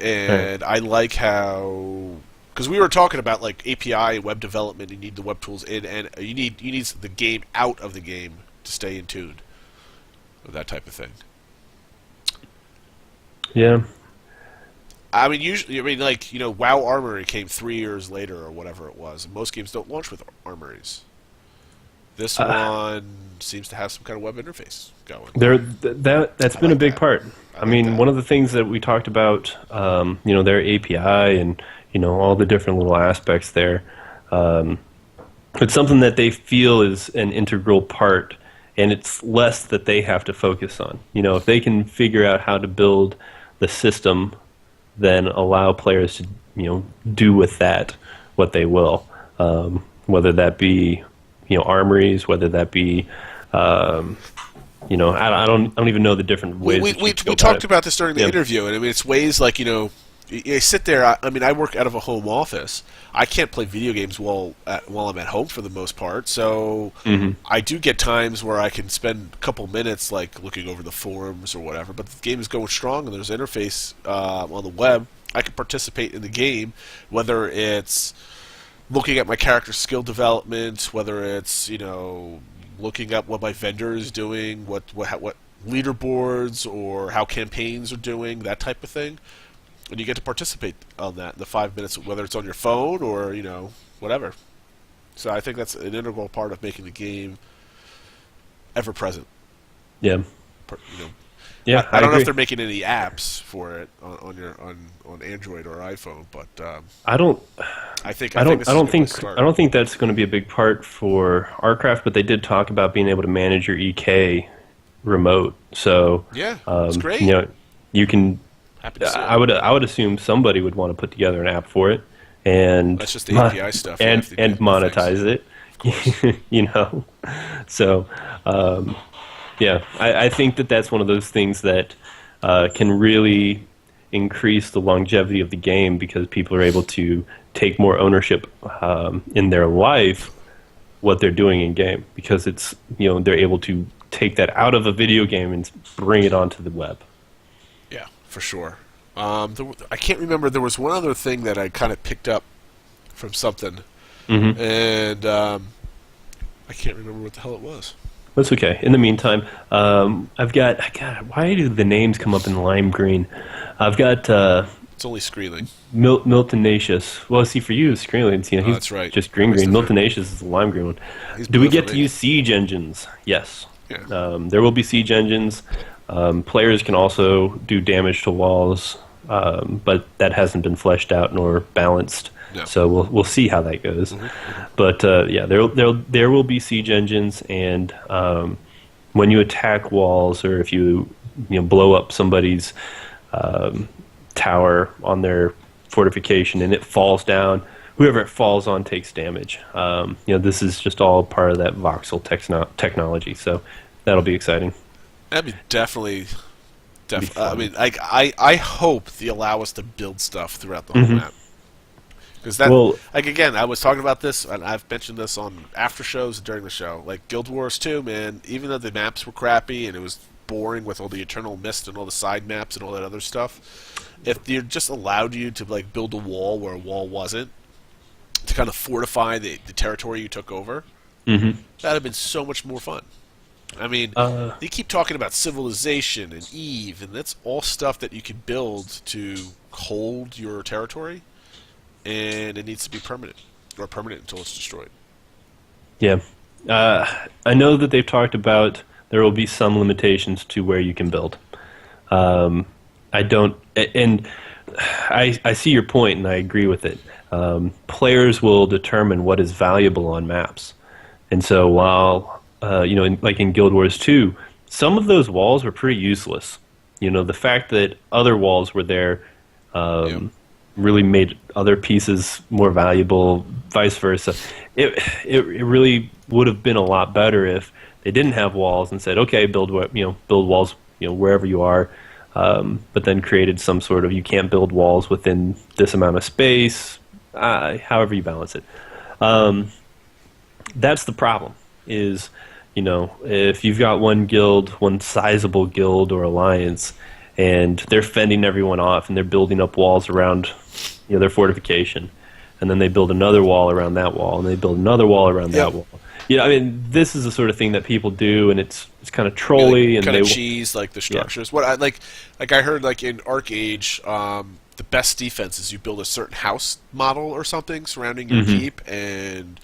And I like how, because we were talking about like API web development, you need the web tools in, and you need the game out of the game to stay in tune, or that type of thing. Yeah. I mean, usually, like, WoW Armory came 3 years later or whatever it was. Most games don't launch with armories. This one seems to have some kind of web interface going. That's been a big part. I mean, one of the things that we talked about, their API and all the different little aspects there. It's something that they feel is an integral part, and it's less that they have to focus on. If they can figure out how to build the system, then allow players to do with that what they will, whether that be armories, whether that be I don't even know the different ways. We talked about this during the interview, and I mean it's ways like you sit there. I work out of a home office. I can't play video games while I'm at home for the most part. So I do get times where I can spend a couple minutes like looking over the forums or whatever. But the game is going strong and there's an interface on the web. I can participate in the game, whether it's looking at my character's skill development, whether it's looking up what my vendor is doing, what leaderboards or how campaigns are doing, that type of thing. And you get to participate on that in the 5 minutes, whether it's on your phone or, whatever. So I think that's an integral part of making the game ever present. Yeah. Yeah, I don't know if they're making any apps for it on Android or iPhone, but I don't think that's going to be a big part for Artcraft, but they did talk about being able to manage your EK remote. So yeah, it's great. You can. I would assume somebody would want to put together an app for it, and that's just the API stuff, and monetize it. So yeah, I think that's one of those things that can really increase the longevity of the game because people are able to take more ownership in their life what they're doing in game because it's they're able to take that out of a video game and bring it onto the web. Yeah, for sure. I can't remember. There was one other thing that I kind of picked up from something, and I can't remember what the hell it was. That's okay. In the meantime, I've got. God, why do the names come up in lime green? I've got. It's only Screeling. Miltonaceous. Well, see, for you, Screeling's, he's that's right. just green. Miltonaceous is the lime green one. Do we get to use siege engines? Yes. Yeah. There will be siege engines. Players can also do damage to walls, but that hasn't been fleshed out nor balanced. No. So we'll see how that goes. But yeah, there will be siege engines, and when you attack walls or if you blow up somebody's tower on their fortification and it falls down, whoever it falls on takes damage. This is just all part of that voxel technology, so that'll be exciting. That'd be definitely. I mean, I hope they allow us to build stuff throughout the whole map. Because again, I was talking about this, and I've mentioned this on after shows during the show. Like Guild Wars 2, man, even though the maps were crappy and it was boring with all the Eternal Mist and all the side maps and all that other stuff, if they just allowed you to like build a wall where a wall wasn't, to kind of fortify the territory you took over, that'd have been so much more fun. I mean, they keep talking about Civilization and Eve, and that's all stuff that you can build to hold your territory, and it needs to be permanent, or permanent until it's destroyed. Yeah. I know that they've talked about there will be some limitations to where you can build. I don't, and I see your point, and I agree with it. Players will determine what is valuable on maps, and so while like in Guild Wars 2, some of those walls were pretty useless. The fact that other walls were there really made other pieces more valuable, vice versa. It really would have been a lot better if they didn't have walls and said, okay, build walls wherever you are, but then created some sort of you can't build walls within this amount of space, however you balance it. That's the problem. Is if you've got one guild, one sizable guild or alliance, and they're fending everyone off, and they're building up walls around, their fortification, and then they build another wall around that wall, and they build another wall around that wall. I mean, this is the sort of thing that people do, and it's kind of trolly, and kind of cheese like the structures. What I I heard in Arc-Age, the best defense is you build a certain house model or something surrounding your keep, and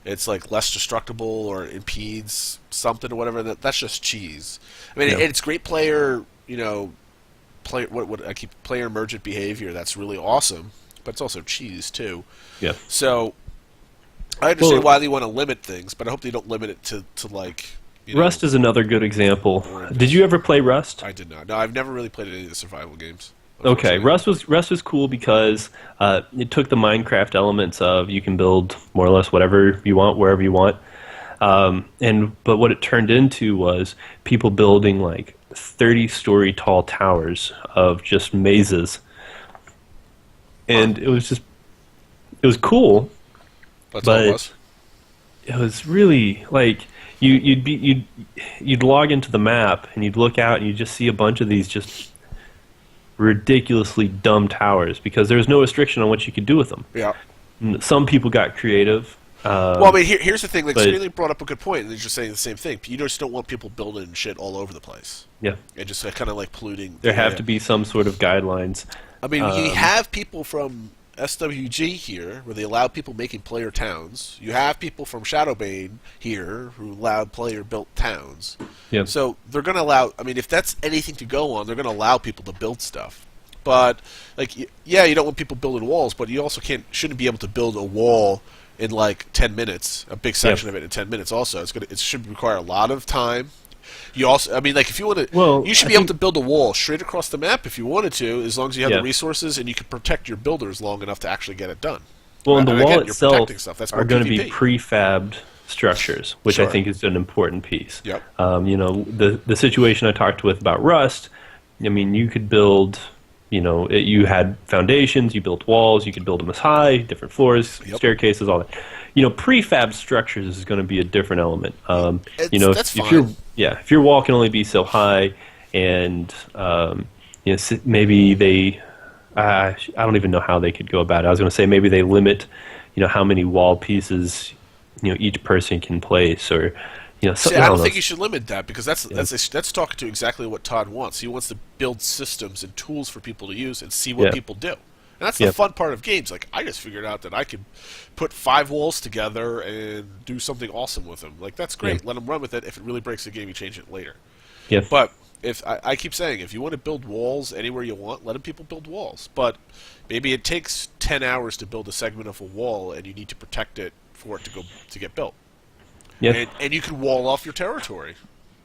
it's less destructible or impedes something or whatever. That's just cheese. I mean, it's great player, player emergent behavior. That's really awesome, but it's also cheese too. Yeah. So I understand why they want to limit things, but I hope they don't limit it to Rust is another good example. Did you ever play Rust? I did not. No, I've never really played any of the survival games. Okay, Rust was cool because it took the Minecraft elements of you can build more or less whatever you want, wherever you want. But what it turned into was people building 30-story tall towers of just mazes. And it was cool. That's all it was. It was really you'd log into the map and you'd look out and you'd just see a bunch of these just ridiculously dumb towers because there was no restriction on what you could do with them. Yeah. Some people got creative. Well, I mean, here's the thing. Scaly brought up a good point, and they're just saying the same thing. You just don't want people building shit all over the place. Yeah. And just kind of polluting. There have to be some sort of guidelines. I mean, you have people from SWG here, where they allow people making player towns. You have people from Shadowbane here who allow player-built towns. Yeah. So they're going to allow... I mean, if that's anything to go on, they're going to allow people to build stuff. But, yeah, you don't want people building walls, but you also shouldn't be able to build a wall in 10 minutes, a big section of it in 10 minutes also. It should require a lot of time. You also, I mean, if you want to, you should be able to build a wall straight across the map if you wanted to, as long as you have the resources and you can protect your builders long enough to actually get it done. Well, and the wall itself are going to be prefabbed structures, which I think is an important piece. Yep. The situation I talked with about Rust, I mean, you could build, you had foundations, you built walls, you could build them as high, different floors, staircases, all that. Prefab structures is going to be a different element. If your wall can only be so high, and maybe they, I don't even know how they could go about it. I was going to say maybe they limit, how many wall pieces, each person can place, or something. I don't think you should limit that because that's talking to exactly what Todd wants. He wants to build systems and tools for people to use and see what people do. And that's the fun part of games. I just figured out that I could put 5 walls together and do something awesome with them. That's great. Let them run with it. If it really breaks the game, you change it later. Yeah. But if I keep saying, if you want to build walls anywhere you want, let people build walls. But maybe it takes 10 hours to build a segment of a wall, and you need to protect it for it to get built. Yeah. And you can wall off your territory.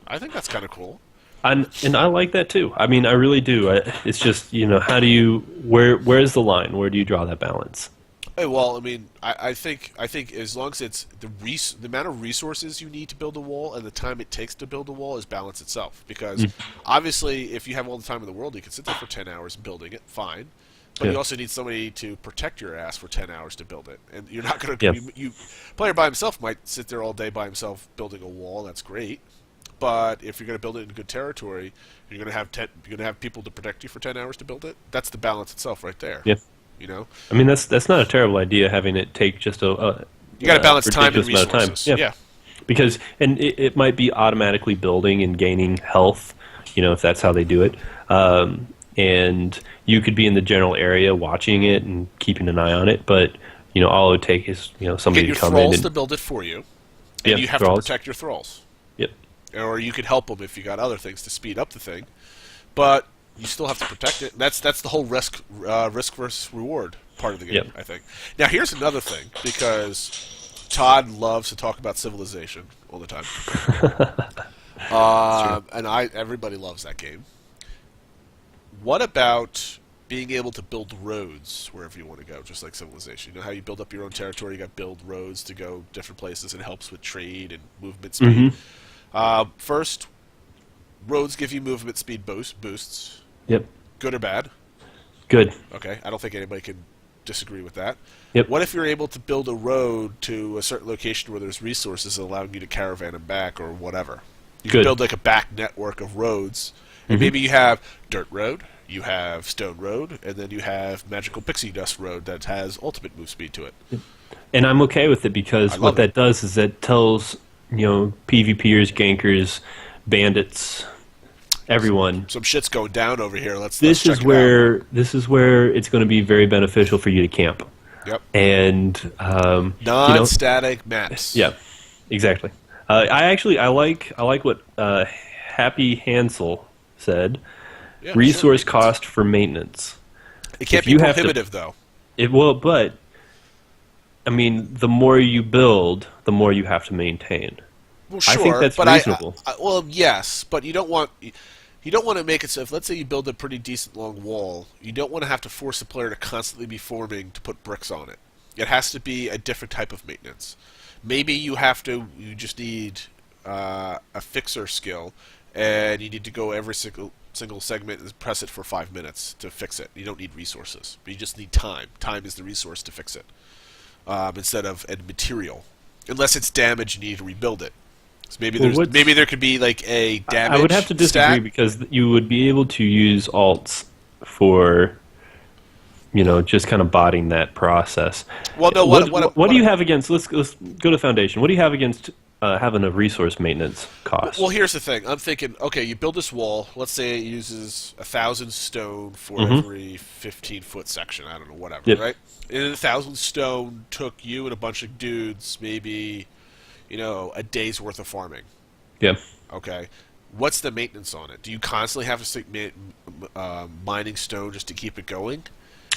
I think that's kind of cool. And I like that too. I mean, I really do. It's just, how do you, where's the line? Where do you draw that balance? Well, I mean, I think as long as it's the amount of resources you need to build a wall and the time it takes to build a wall is balance itself. Because obviously, if you have all the time in the world, you can sit there for 10 hours building it, fine. But you also need somebody to protect your ass for 10 hours to build it. And you're not going to... Player by himself might sit there all day by himself building a wall. That's great. But if you're going to build it in good territory, you're going to have people to protect you for 10 hours to build it. That's the balance itself right there. Yeah. I mean, that's not a terrible idea, having it take just you got to balance time and resources. Yeah. Because it might be automatically building and gaining health, if that's how they do it. And you could be in the general area watching it and keeping an eye on it, but all it would take is somebody to come in. Get your thralls to build it for you, and you have to protect your thralls. Yep. Or you could help them if you got other things to speed up the thing, but you still have to protect it. And that's the whole risk versus reward part of the game, I think. Now here's another thing, because Todd loves to talk about Civilization all the time, and everybody loves that game. What about being able to build roads wherever you want to go, just like Civilization? You know how you build up your own territory, you got to build roads to go different places, and it helps with trade and movement speed. First, roads give you movement speed boosts. Yep. Good or bad? Good. Okay, I don't think anybody can disagree with that. Yep. What if you're able to build a road to a certain location where there's resources allowing you to caravan them back or whatever? You can build a back network of roads, And maybe you have Dirt Road, you have Stone Road, and then you have Magical Pixie Dust Road that has ultimate move speed to it. And I'm okay with it because what that does is it tells, PvPers, gankers, bandits, everyone. Some shit's going down over here. This is where it's going to be very beneficial for you to camp. Yep. And non-static maps. Yeah, exactly. I like what Happy Hansel said. Yeah, resource cost for maintenance. It can't be prohibitive though. It will, but I mean, the more you build, the more you have to maintain. Well, sure, I think that's reasonable. Well, yes, but you don't want to make it so if, let's say, you build a pretty decent long wall, you don't want to have to force a player to constantly be forming to put bricks on it. It has to be a different type of maintenance. Maybe you just need a fixer skill, and you need to go every single segment and press it for 5 minutes to fix it. You don't need resources, but you just need time. Time is the resource to fix it, instead of material. Unless it's damage, you need to rebuild it. So maybe there could be like a damage. I would have to disagree because you would be able to use alts for, just kind of botting that process. Well, no. What do you have against? Let's go to Foundation. What do you have against having a resource maintenance cost? Well, here's the thing. I'm thinking, okay, you build this wall. Let's say it uses 1,000 stone for every 15-foot section. I don't know, whatever, right? And 1,000 stone took you and a bunch of dudes maybe, a day's worth of farming. Yeah. Okay. What's the maintenance on it? Do you constantly have to stick mining stone just to keep it going?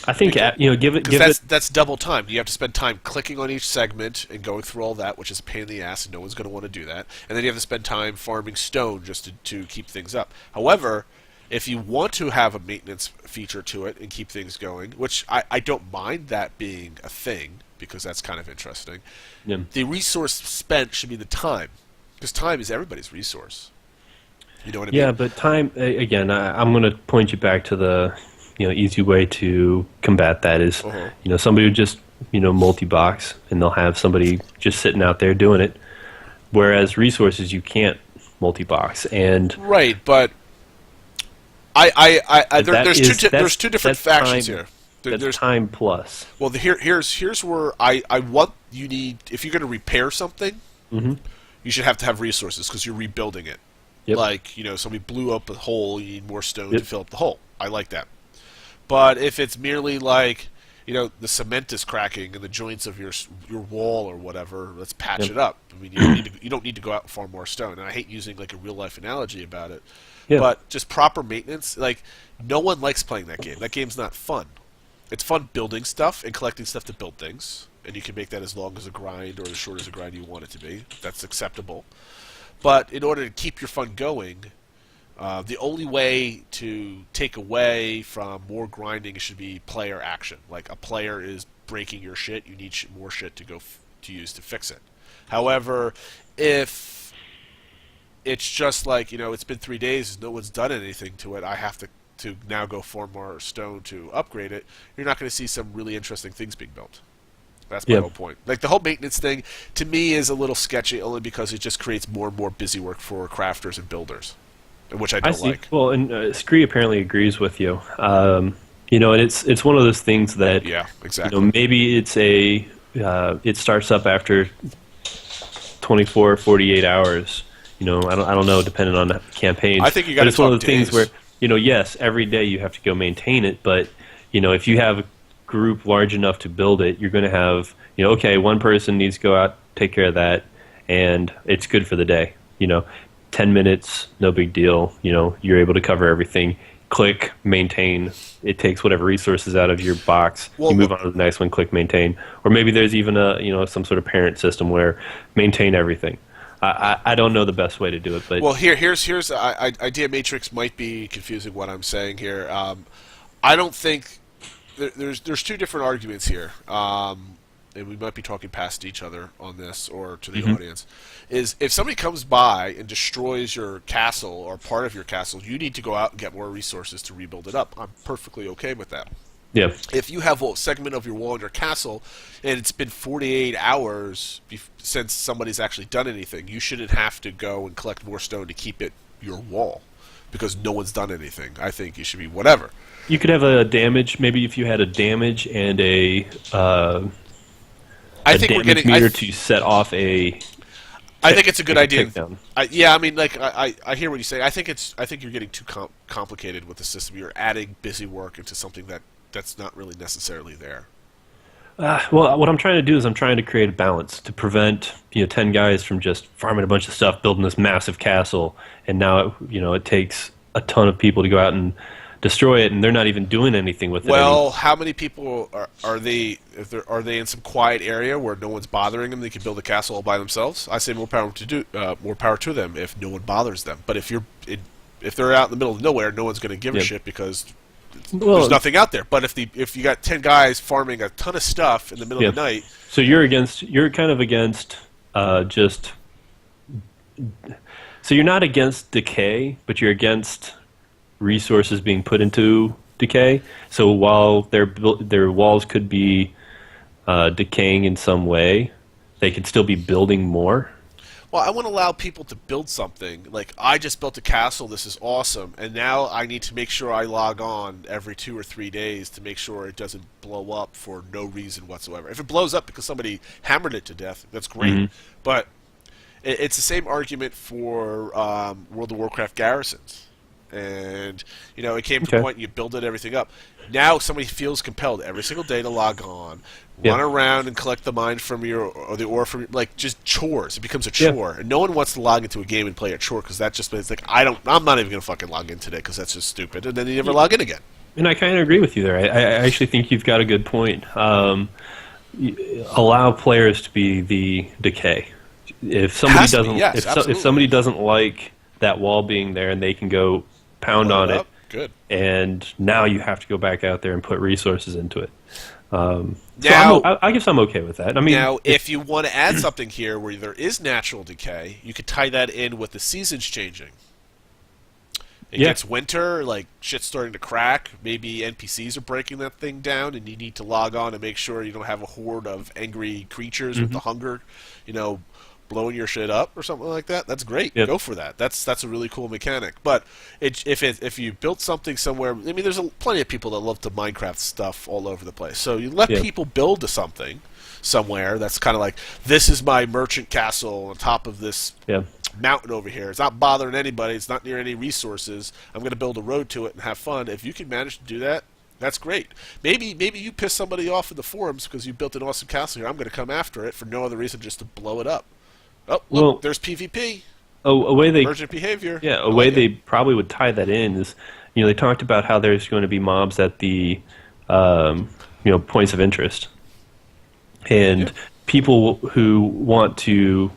I think that's double time. You have to spend time clicking on each segment and going through all that, which is a pain in the ass, and no one's going to want to do that. And then you have to spend time farming stone just to keep things up. However, if you want to have a maintenance feature to it and keep things going, which I don't mind that being a thing because that's kind of interesting. Yeah. The resource spent should be the time, because time is everybody's resource. You know what I mean? Yeah, but time again. I'm going to point you back to the easy way to combat that is somebody who just multi-box and they'll have somebody just sitting out there doing it, whereas resources you can't multi-box and right. But there's two different factions here. There's time plus. Well, here's where I want you need if you're going to repair something, you should have to have resources because you're rebuilding it. Yep. Like somebody blew up a hole, you need more stone to fill up the hole. I like that. But if it's merely like the cement is cracking in the joints of your wall or whatever, let's patch it up. I mean, you don't need to go out and farm more stone. And I hate using like a real life analogy about it, but just proper maintenance. Like no one likes playing that game. That game's not fun. It's fun building stuff and collecting stuff to build things, and you can make that as long as a grind or as short as a grind you want it to be. That's acceptable. But in order to keep your fun going, the only way to take away from more grinding should be player action. Like a player is breaking your shit, you need more shit to use to fix it. However, if it's just like it's been 3 days, no one's done anything to it, I have to now go farm more stone to upgrade it, you're not going to see some really interesting things being built. That's my whole point. Like the whole maintenance thing, to me, is a little sketchy only because it just creates more and more busy work for crafters and builders, which I don't like. Well, and Scree apparently agrees with you. And it's one of those things that exactly. Maybe it's it starts up after 24, 48 hours. I don't know, depending on the campaign. I think you got to. It's one of the things where yes, every day you have to go maintain it, but if you have a group large enough to build it, you're going to have one person needs to go out, take care of that, and it's good for the day. 10 minutes, no big deal. You're able to cover everything. Click, maintain. It takes whatever resources out of your box. You move on to the next one, click, maintain. Or maybe there's even some sort of parent system where maintain everything. I don't know the best way to do it, but here's Idea Matrix might be confusing what I'm saying here. I don't think there's two different arguments here. And we might be talking past each other on this or to the audience, is if somebody comes by and destroys your castle or part of your castle, you need to go out and get more resources to rebuild it up. I'm perfectly okay with that. Yeah. If you have a segment of your wall in your castle and it's been 48 hours since somebody's actually done anything, you shouldn't have to go and collect more stone to keep it your wall. because no one's done anything. I think you should be whatever. You could have a damage. Maybe if you had a damage and a damage meter to set off a. I think it's a good idea. Yeah, I mean, like I hear what you say. I think you're getting too complicated with the system. You're adding busy work into something that's not really necessarily there. Well, what I'm trying to do is I'm trying to create a balance to prevent 10 guys from just farming a bunch of stuff, building this massive castle, and now it takes a ton of people to go out and destroy it, and they're not even doing anything with it. Well, how many people are they? Are they in some quiet area where no one's bothering them? They can build a castle all by themselves. I say more power to them if no one bothers them. But if they're out in the middle of nowhere, no one's going to give a shit because there's nothing out there. But if you got 10 guys farming a ton of stuff in the middle of the night, so you're kind of against just. So you're not against decay, but you're against resources being put into decay. So while their walls could be decaying in some way, they could still be building more. Well, I want to allow people to build something. Like, I just built a castle, this is awesome, and now I need to make sure I log on every 2 or 3 days to make sure it doesn't blow up for no reason whatsoever. If it blows up because somebody hammered it to death, that's great. Mm-hmm. But it's the same argument for World of Warcraft garrisons. And it came to a point you build everything up. Now somebody feels compelled every single day to log on, run around and collect the mine from the ore from just chores. It becomes a chore, and no one wants to log into a game and play a chore because that just means I'm not even gonna fucking log in today because that's just stupid, and then you never log in again. And I kind of agree with you there. I actually think you've got a good point. Allow players to be the decay. If somebody if somebody doesn't like that wall being there, and they can go pound on it. Good. And now you have to go back out there and put resources into it. I guess I'm okay with that. I mean, now, if you want to add something here where there is natural decay, you could tie that in with the seasons changing. It gets winter, shit's starting to crack. Maybe NPCs are breaking that thing down, and you need to log on and make sure you don't have a horde of angry creatures with the hunger, blowing your shit up or something like that. That's great. Yep. Go for that. That's a really cool mechanic. But if you built something somewhere, I mean, there's plenty of people that love to Minecraft stuff all over the place. So you let people build something somewhere that's kind of like, this is my merchant castle on top of this mountain over here. It's not bothering anybody. It's not near any resources. I'm going to build a road to it and have fun. If you can manage to do that, that's great. Maybe you piss somebody off in the forums because you built an awesome castle here. I'm going to come after it for no other reason just to blow it up. Oh, look, there's PvP. A way they emergent behavior. Yeah, a way they probably would tie that in is, they talked about how there's going to be mobs at the, points of interest, and people who want to,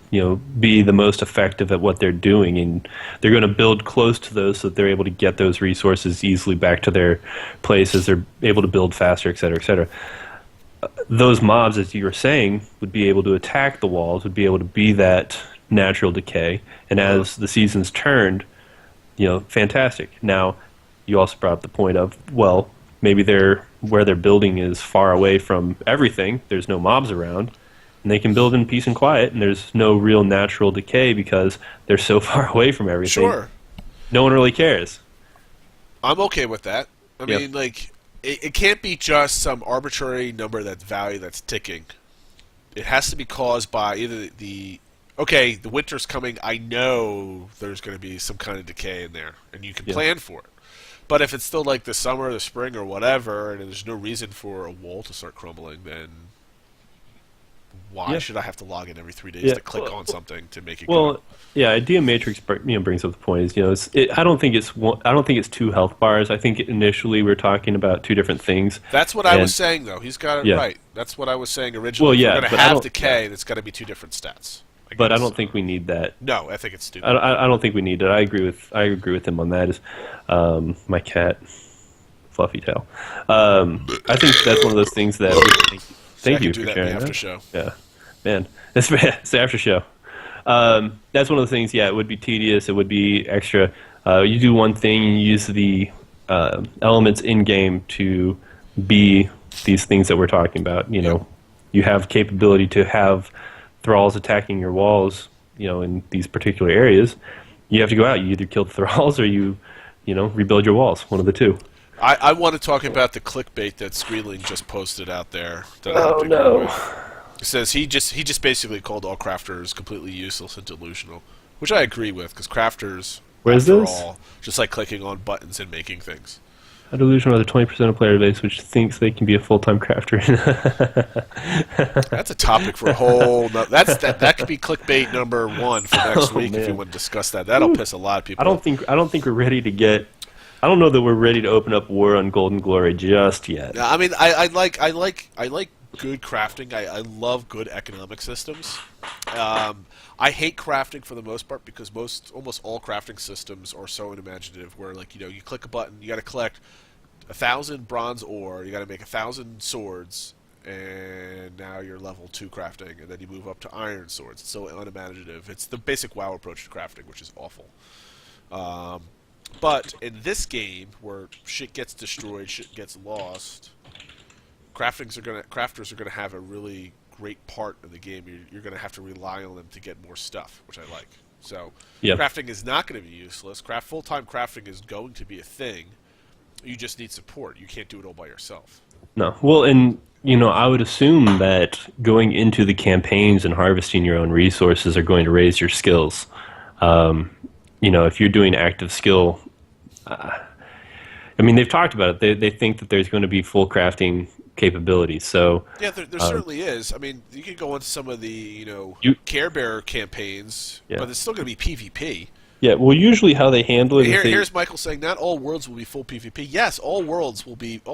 be the most effective at what they're doing, and they're going to build close to those so that they're able to get those resources easily back to their places. They're able to build faster, et cetera, et cetera. Those mobs, as you were saying, would be able to attack the walls, would be able to be that natural decay, and as the seasons turned, fantastic. Now, you also brought up the point of, well, maybe where they're building is far away from everything, there's no mobs around, and they can build in peace and quiet, and there's no real natural decay because they're so far away from everything. Sure. No one really cares. I'm okay with that. I mean, it can't be just some arbitrary number that's ticking. It has to be caused by either the winter's coming, I know there's going to be some kind of decay in there, and you can plan for it. But if it's still like the summer, the spring, or whatever, and there's no reason for a wall to start crumbling, then why should I have to log in every 3 days to click on something to make it go? Idea Matrix brings up the point is I don't think it's 2 health bars. I think initially we were talking about 2 different things. That's what I was saying though. He's got it right. That's what I was saying originally. Well, we're going to have decay. That's got to be 2 different stats. But I don't think we need that. No, I think it's stupid. I don't think we need it. I agree with him on that. Is my cat, Fluffy Tail. I think that's one of those things that. Thank you for sharing that. Aftershow. Yeah, man, it's the after show. That's one of the things. Yeah, it would be tedious. It would be extra. You do one thing, you use the elements in game to be these things that we're talking about. You have capability to have Thralls attacking your walls. In these particular areas, you have to go out. You either kill the Thralls or you rebuild your walls. One of the two. I want to talk about the clickbait that Screeling just posted out there. That Oh no! It says he just basically called all crafters completely useless and delusional, which I agree with, because crafters, Where's after this? all, just like clicking on buttons and making things. A delusion of the 20% of player base which thinks they can be a full-time crafter. That's a topic for a whole. That could be clickbait number 1 for next week man. if you want to discuss that. That'll piss a lot of people. I don't think we're ready to get. I don't know that we're ready to open up war on Golden Glory just yet. I mean, I like good crafting. I love good economic systems. I hate crafting for the most part because almost all crafting systems are so unimaginative. Where you click a button, you got to collect 1,000 bronze ore, you got to make 1,000 swords, and now you're level 2 crafting, and then you move up to iron swords. It's so unimaginative. It's the basic WoW approach to crafting, which is awful. But in this game, where shit gets destroyed, shit gets lost, crafters are gonna have a really great part of the game. You're gonna have to rely on them to get more stuff, which I like. So crafting is not going to be useless. Full-time crafting is going to be a thing. You just need support. You can't do it all by yourself. No. Well, and I would assume that going into the campaigns and harvesting your own resources are going to raise your skills. If you're doing active skill, they've talked about it. They think that there's going to be full crafting capabilities. So yeah, there certainly is. I mean, you could go into some of the Care Bearer campaigns, but it's still going to be PvP. Yeah, well, usually how they handle it. Here's Michael saying not all worlds will be full PvP. Yes, all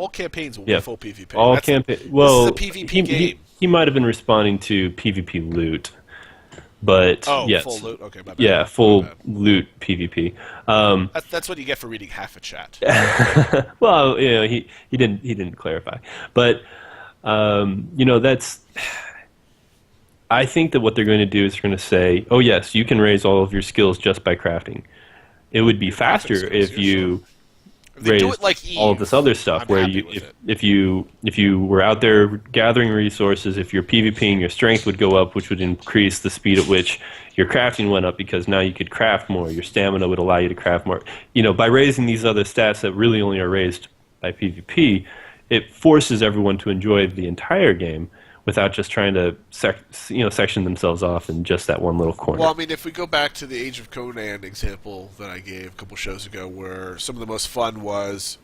campaigns will be full PvP. All campaign. Well, this is a PvP game. He might have been responding to PvP loot, but yes. Full loot. Okay, my bad. Yeah, full loot PvP. That's what you get for reading half a chat. Well, he didn't clarify, but that's. I think that what they're going to do is they're going to say, "Oh yes, you can raise all of your skills just by crafting." It would be faster if you raised all of this other stuff, where if you were out there gathering resources, if you're PvPing, your strength would go up, which would increase the speed at which your crafting went up, because now you could craft more. Your stamina would allow you to craft more. By raising these other stats that really only are raised by PvP, it forces everyone to enjoy the entire game without just trying to section themselves off in just that one little corner. Well, I mean, if we go back to the Age of Conan example that I gave a couple shows ago, where some of the most fun was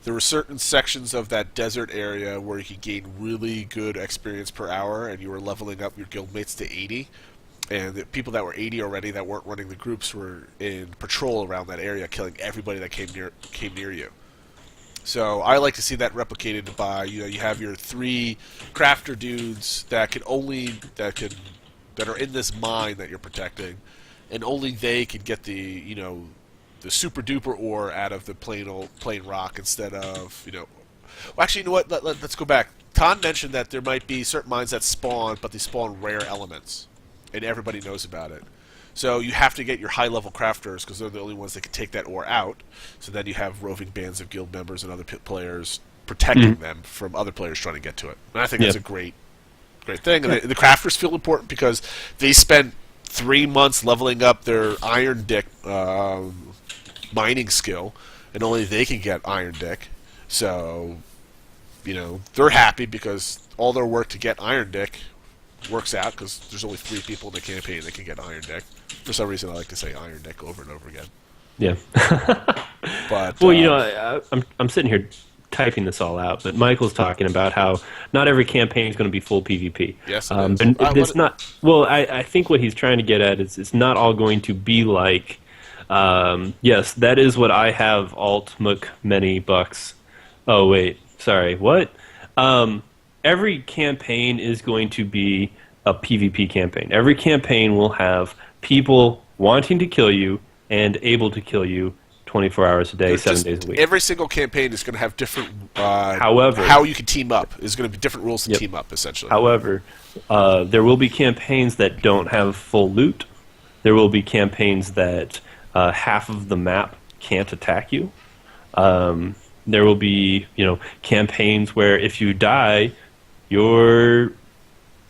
there were certain sections of that desert area where you could gain really good experience per hour, and you were leveling up your guildmates to 80, and the people that were 80 already that weren't running the groups were in patrol around that area, killing everybody that came near you. So I like to see that replicated by you have your 3 crafter dudes that are in this mine that you're protecting, and only they can get the super duper ore out of the plain rock instead of Well, actually, you know what? Let's go back. Ton mentioned that there might be certain mines that spawn, but they spawn rare elements, and everybody knows about it. So you have to get your high-level crafters, because they're the only ones that can take that ore out. So then you have roving bands of guild members and other players protecting them from other players trying to get to it. And I think that's a great thing. And the crafters feel important because they spent 3 months leveling up their Iron Dick mining skill, and only they can get Iron Dick. So, they're happy because all their work to get Iron Dick works out, because there's only 3 people in the campaign that can get Iron Dick. For some reason, I like to say Iron Dick over and over again. Yeah. But well, I'm sitting here typing this all out, but Michael's talking about how not every campaign is going to be full PvP. Yes, it's not. Well, I think what he's trying to get at is it's not all going to be like. Yes, that is what I have. Alt Mook many bucks. Oh wait, sorry. What? Every campaign is going to be a PvP campaign. Every campaign will have people wanting to kill you and able to kill you 24 hours a day, 7 days a week. Every single campaign is going to have different. However, how you can team up is going to be different rules to team up, essentially. However, there will be campaigns that don't have full loot. There will be campaigns that half of the map can't attack you. There will be, campaigns where if you die, your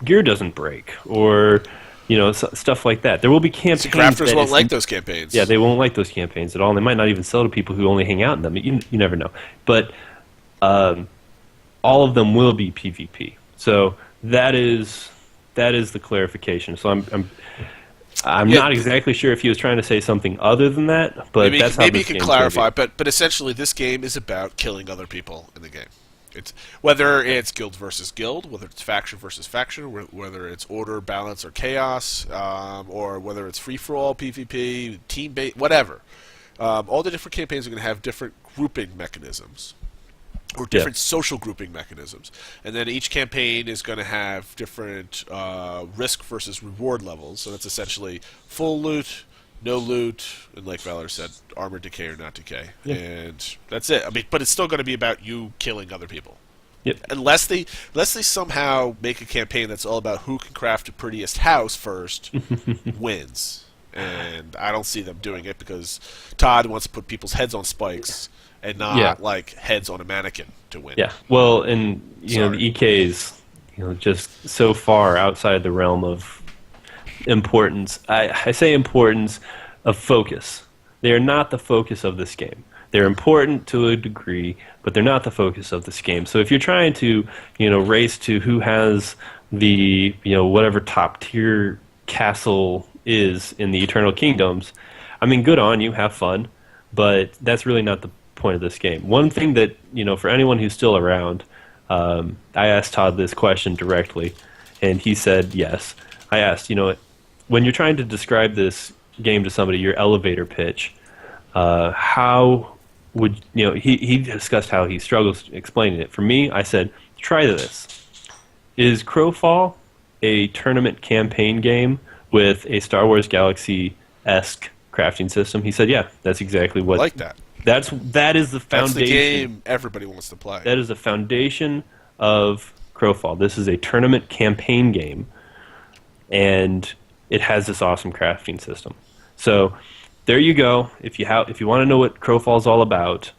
gear doesn't break, or stuff like that. There will be campaigns. See, crafters won't like those campaigns. Yeah, they won't like those campaigns at all. And they might not even sell to people who only hang out in them. You never know. But all of them will be PvP. So that is the clarification. So I'm not exactly sure if he was trying to say something other than that, but maybe you can clarify. But essentially, this game is about killing other people in the game. It's whether it's guild versus guild, whether it's faction versus faction, whether it's order, balance, or chaos, or whether it's free for all, PvP, team based, whatever. All the different campaigns are going to have different grouping mechanisms, or different social grouping mechanisms, and then each campaign is going to have different risk versus reward levels. So that's essentially full loot, no loot, and like Valor said, armor decay or not decay, and that's it. I mean, but it's still going to be about you killing other people. Yep. Unless they somehow make a campaign that's all about who can craft the prettiest house first wins, and I don't see them doing it because Todd wants to put people's heads on spikes and not like heads on a mannequin to win. Yeah. Well, and the EKs, just so far outside the realm of importance. I say importance of focus. They are not the focus of this game. They're important to a degree, but they're not the focus of this game. So if you're trying to, race to who has the, whatever top tier castle is in the Eternal Kingdoms, I mean, good on you, have fun, but that's really not the point of this game. One thing that, for anyone who's still around, I asked Todd this question directly, and he said yes. I asked, when you're trying to describe this game to somebody, your elevator pitch, how would he discussed how he struggles explaining it. For me, I said, try this. Is Crowfall a tournament campaign game with a Star Wars Galaxy-esque crafting system? He said, yeah, that's exactly what. I like that. That is the foundation. That's the game everybody wants to play. That is the foundation of Crowfall. This is a tournament campaign game, and it has this awesome crafting system. So there you go. If you want to know what Crowfall is all about,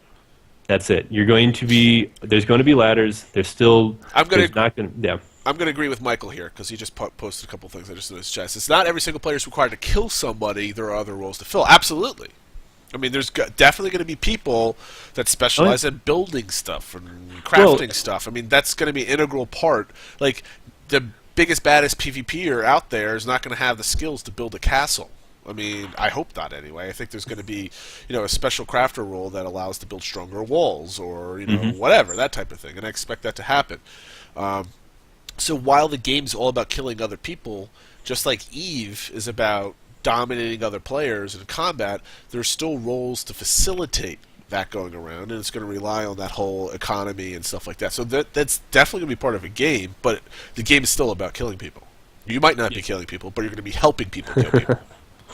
that's it. There's going to be ladders. I'm going to agree with Michael here because he just posted a couple things I just noticed. It's not every single player is required to kill somebody. There are other roles to fill. Absolutely. I mean, there's definitely going to be people that specialize in building stuff and crafting stuff. I mean, that's going to be an integral part. Like, the biggest, baddest PvPer out there is not going to have the skills to build a castle. I mean, I hope not anyway. I think there's going to be, a special crafter role that allows to build stronger walls or, whatever, that type of thing. And I expect that to happen. So while the game's all about killing other people, just like Eve is about dominating other players in combat, there's still roles to facilitate that going around, and it's going to rely on that whole economy and stuff like that. So that's definitely going to be part of a game, but the game is still about killing people. You might not be killing people, but you're going to be helping people kill people.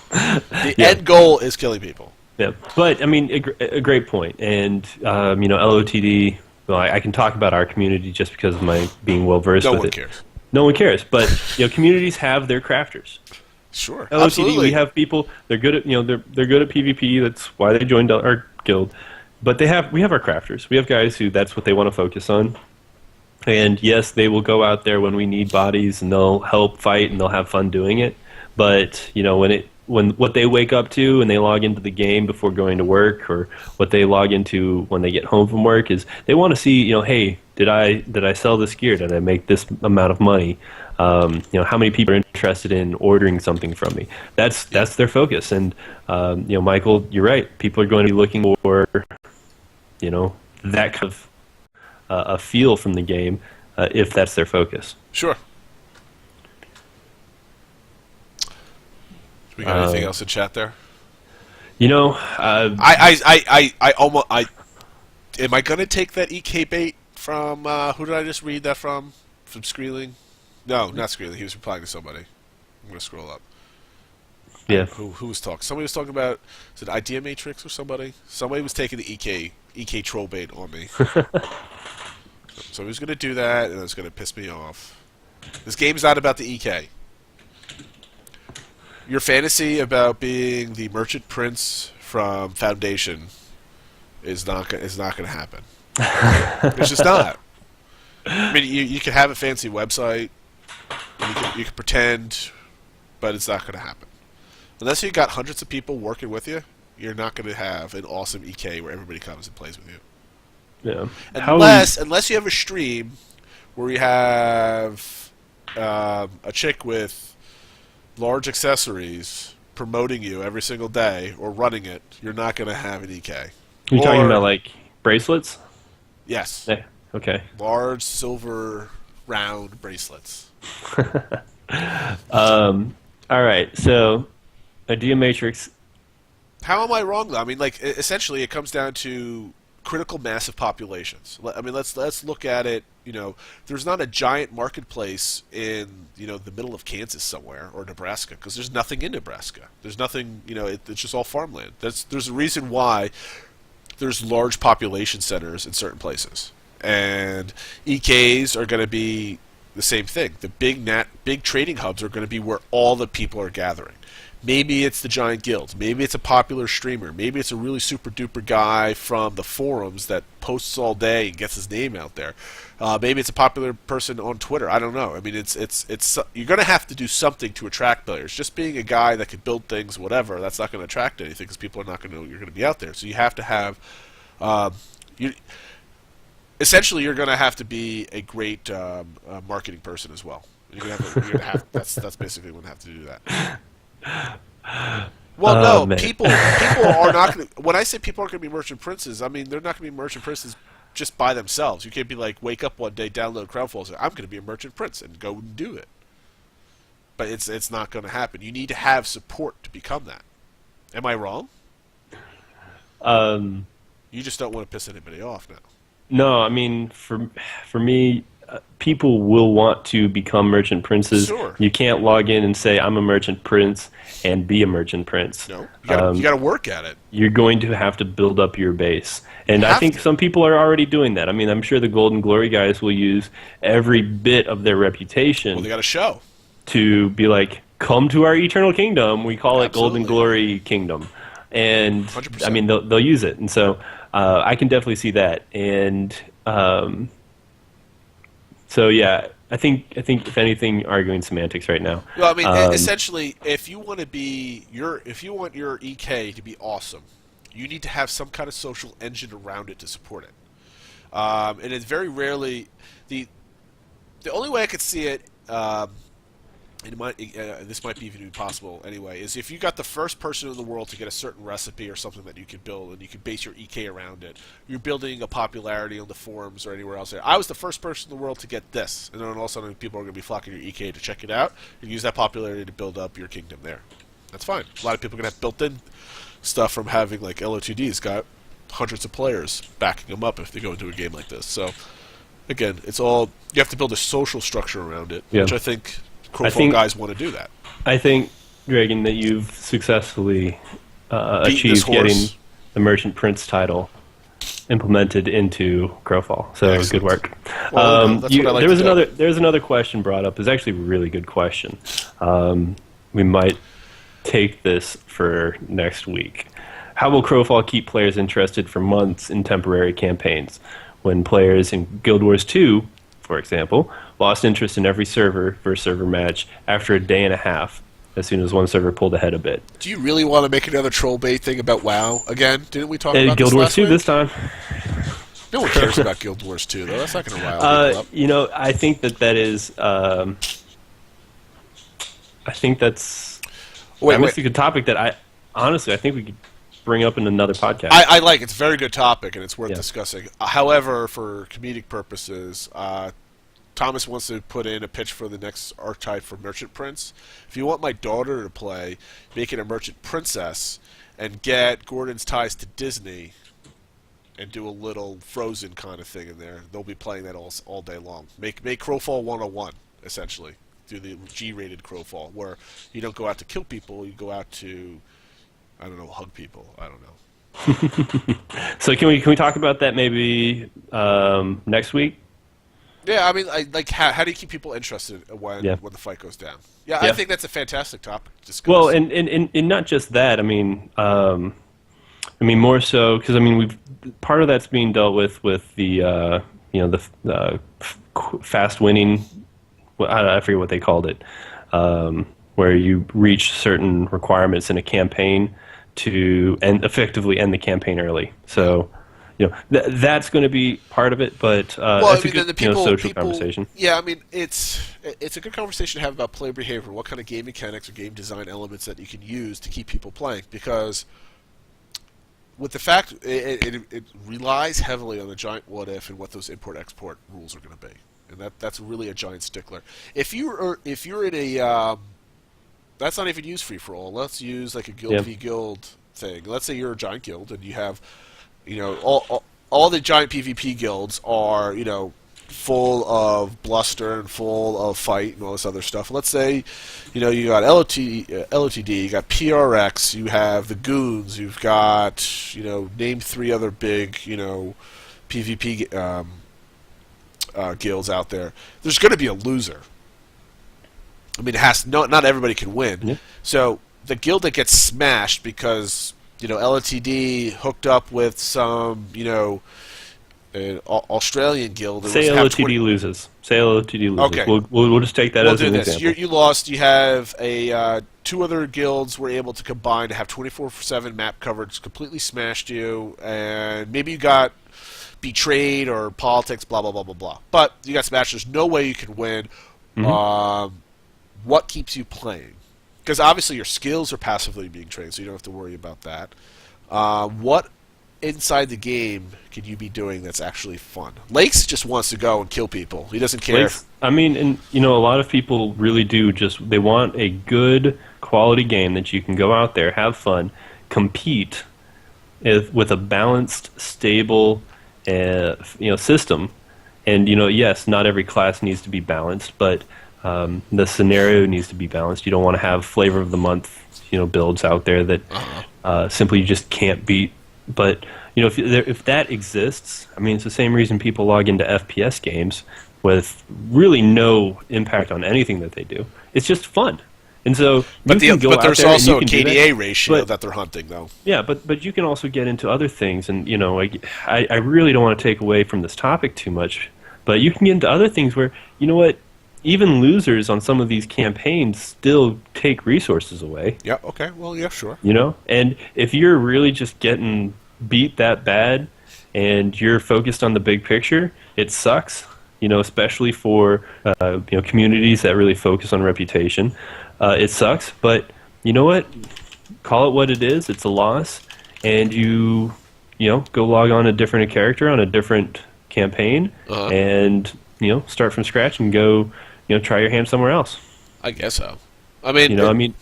The end goal is killing people. Yeah, but I mean, a great point. And LOTD. Well, I can talk about our community just because of my being well versed with it. No one cares. No one cares, but communities have their crafters. Sure, LOTD, absolutely. We have people. They're good at they're good at PvP. That's why they joined our guild. But we have our crafters. We have guys who that's what they want to focus on. And yes, they will go out there when we need bodies, and they'll help fight, and they'll have fun doing it. But when what they wake up to and they log into the game before going to work, or what they log into when they get home from work, is they want to see, hey, did I sell this gear? Did I make this amount of money? How many people are interested in ordering something from me? That's their focus. And Michael, you're right. People are going to be looking for that kind of a feel from the game if that's their focus. Sure. We got anything else in chat there? I am I gonna take that EK bait from who did I just read that from? From Screeling? No, not Screeling. He was replying to somebody. I'm gonna scroll up. Yeah. Who was talking? Somebody was talking about, is it Idea Matrix or somebody? Somebody was taking the EK troll bait on me. So he was gonna do that, and it was gonna piss me off. This game's not about the EK. Your fantasy about being the merchant prince from Foundation is not going to happen. It's just not. I mean, you can have a fancy website, and you can pretend but it's not going to happen. Unless you got hundreds of people working with you, you're not going to have an awesome EK where everybody comes and plays with you. Yeah. Unless you have a stream where you have a chick with large accessories promoting you every single day or running it, you're not going to have an EK. You're talking about like bracelets? Yes. Yeah. Okay. Large silver round bracelets. All right. So, Idea Matrix. How am I wrong though? I mean, like essentially, it comes down to critical mass of populations. I mean, let's look at it. There's not a giant marketplace in the middle of Kansas somewhere or Nebraska because there's nothing in Nebraska. There's nothing. It's just all farmland. There's a reason why there's large population centers in certain places, and EKs are going to be the same thing. The big trading hubs are going to be where all the people are gathering. Maybe it's the giant guilds. Maybe it's a popular streamer. Maybe it's a really super duper guy from the forums that posts all day and gets his name out there. Maybe it's a popular person on Twitter. I don't know. I mean, it's you're going to have to do something to attract players. Just being a guy that could build things, whatever, that's not going to attract anything because people are not going to know you're going to be out there. So you have to have, essentially, you're going to have to be a great marketing person as well. That's basically going to have to do that. Well, no, man. people are not going to. When I say people aren't going to be merchant princes, I mean they're not going to be merchant princes just by themselves. You can't be like, wake up one day, download Crowdfall, and say, I'm going to be a merchant prince and go and do it. But it's not going to happen. You need to have support to become that. Am I wrong? You just don't want to piss anybody off now. No, I mean for me. People will want to become merchant princes. Sure. You can't log in and say I'm a merchant prince and be a merchant prince. No, you got to work at it. You're going to have to build up your base, and I think some people are already doing that. I mean, I'm sure the Golden Glory guys will use every bit of their reputation. Well, they got a show to be like, come to our eternal kingdom. We call it Golden Glory Kingdom, and 100%. I mean they'll use it, and so I can definitely see that, and. So yeah, I think if anything, arguing semantics right now. Well, I mean, essentially, if you want your EK to be awesome, you need to have some kind of social engine around it to support it. And it's very rarely the only way I could see it. This might be even possible anyway, is if you got the first person in the world to get a certain recipe or something that you could build and you could base your EK around it, you're building a popularity on the forums or anywhere else there. I was the first person in the world to get this, and then all of a sudden people are going to be flocking your EK to check it out and use that popularity to build up your kingdom there. That's fine. A lot of people are going to have built-in stuff from having, like, LO2D's got hundreds of players backing them up if they go into a game like this. So, again, it's all, you have to build a social structure around it, which I think Crowfall guys want to do that. I think, Dragon, that you've successfully achieved getting the Merchant Prince title implemented into Crowfall. So Excellent. Good work. Well, that's what I like there was another question brought up. It's actually a really good question. We might take this for next week. How will Crowfall keep players interested for months in temporary campaigns when players in Guild Wars 2, for example, lost interest in every server versus server match after a day and a half as soon as one server pulled ahead a bit? Do you really want to make another troll bait thing about WoW again? Didn't we talk about Guild this Wars last 2 week? this time? No one cares about Guild Wars 2, though. That's not going to rile people up. You know, I think that is... I think that's... That's a good topic that I think we could bring up in another podcast. I like it. It's a very good topic, and it's worth discussing. However, for comedic purposes, Thomas wants to put in a pitch for the next Archetype for Merchant Prince. If you want my daughter to play, make it a Merchant Princess, and get Gordon's ties to Disney, and do a little Frozen kind of thing in there. They'll be playing that all day long. Make Crowfall 101, essentially. Do the G-rated Crowfall, where you don't go out to kill people, you go out to, I don't know, hug people. I don't know. So can we talk about that maybe next week? Yeah, I mean, how do you keep people interested when the fight goes down? Yeah, I think that's a fantastic topic to discuss. Well, and not just that. I mean more so because part of that's being dealt with the the fast winning. I forget what they called it. where you reach certain requirements in a campaign to effectively end the campaign early. So, that's going to be part of it, but that's a good social conversation. Yeah, I mean, it's a good conversation to have about player behavior, what kind of game mechanics or game design elements that you can use to keep people playing, because with the fact it relies heavily on the giant what if and what those import-export rules are going to be. And that's really a giant stickler. If you're in a that's not even used free for all. Let's use like a guild v guild thing. Let's say you're a giant guild and you have, all the giant PvP guilds are full of bluster and full of fight and all this other stuff. Let's say, you got LOTD, you got PRX, you have the goons, you've got name 3 other big PvP guilds out there. There's going to be a loser. I mean, not everybody can win. Yeah. So the guild that gets smashed because LOTD hooked up with some an Australian guild. Say LOTD loses. Say LOTD loses. Okay. We'll just take that as an example. You lost. You have 2 other guilds were able to combine to have 24/7 map coverage, completely smashed you, and maybe you got betrayed or politics, blah blah blah blah blah. But you got smashed. There's no way you can win. Mm-hmm. What keeps you playing? Because obviously your skills are passively being trained, so you don't have to worry about that. What inside the game can you be doing that's actually fun? Lakes just wants to go and kill people. He doesn't care. I mean, and a lot of people really do they want a good quality game that you can go out there, have fun, compete with a balanced, stable, system. And yes, not every class needs to be balanced, but the scenario needs to be balanced. You don't want to have flavor of the month, builds out there that simply you just can't beat. But if that exists, I mean, it's the same reason people log into FPS games with really no impact on anything that they do. It's just fun, and so. But there's also a KDA ratio that they're hunting, though. Yeah, but you can also get into other things, and I really don't want to take away from this topic too much, but you can get into other things where even losers on some of these campaigns still take resources away. Yeah, okay. Well, yeah, sure. And if you're really just getting beat that bad and you're focused on the big picture, it sucks, especially for communities that really focus on reputation. It sucks, but you know what? Call it what it is. It's a loss, and you go log on a different character on a different campaign and start from scratch and go try your hand somewhere else. I guess so. I mean,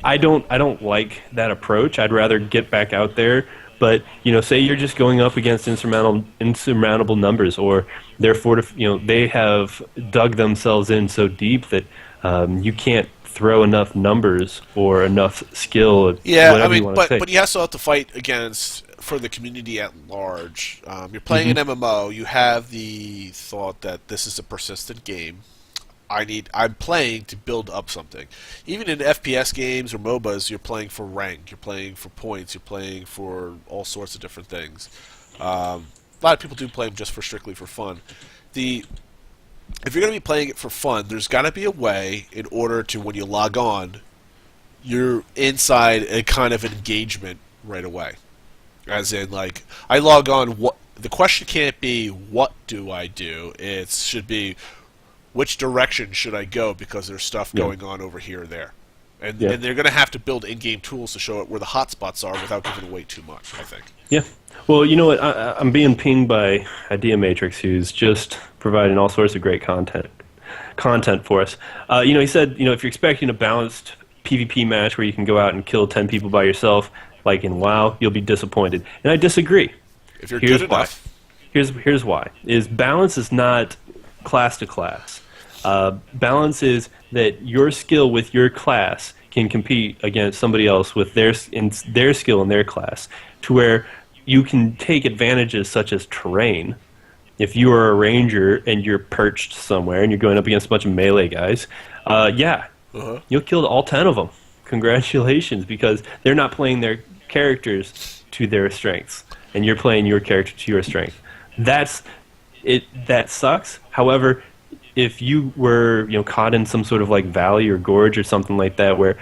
I don't like that approach. I'd rather get back out there. But say you're just going up against insurmountable numbers, or therefore they have dug themselves in so deep that you can't throw enough numbers or enough skill. Yeah, I mean, but you also have to fight against for the community at large. You're playing an MMO. You have the thought that this is a persistent game. I'm playing to build up something. Even in FPS games or MOBAs, you're playing for rank, you're playing for points, you're playing for all sorts of different things. A lot of people do play them just strictly for fun. If you're going to be playing it for fun, there's got to be a way in order to, when you log on, you're inside a kind of engagement right away. As in, like, I log on, the question can't be, what do I do? It should be, which direction should I go, because there's stuff going on over here or there. And they're going to have to build in-game tools to show it where the hotspots are without giving away too much, I think. Yeah. Well, you know what? I'm being pinged by Idea Matrix, who's just providing all sorts of great content for us. He said, if you're expecting a balanced PvP match where you can go out and kill 10 people by yourself, like in WoW, you'll be disappointed. And I disagree. If you're good enough. Here's why. Balance is not class to class. Balance is that your skill with your class can compete against somebody else with their skill in their class, to where you can take advantages such as terrain. If you are a ranger and you're perched somewhere and you're going up against a bunch of melee guys, you'll kill all 10 of them. Congratulations, because they're not playing their characters to their strengths, and you're playing your character to your strength. That sucks. However, if you were, caught in some sort of like valley or gorge or something like that, where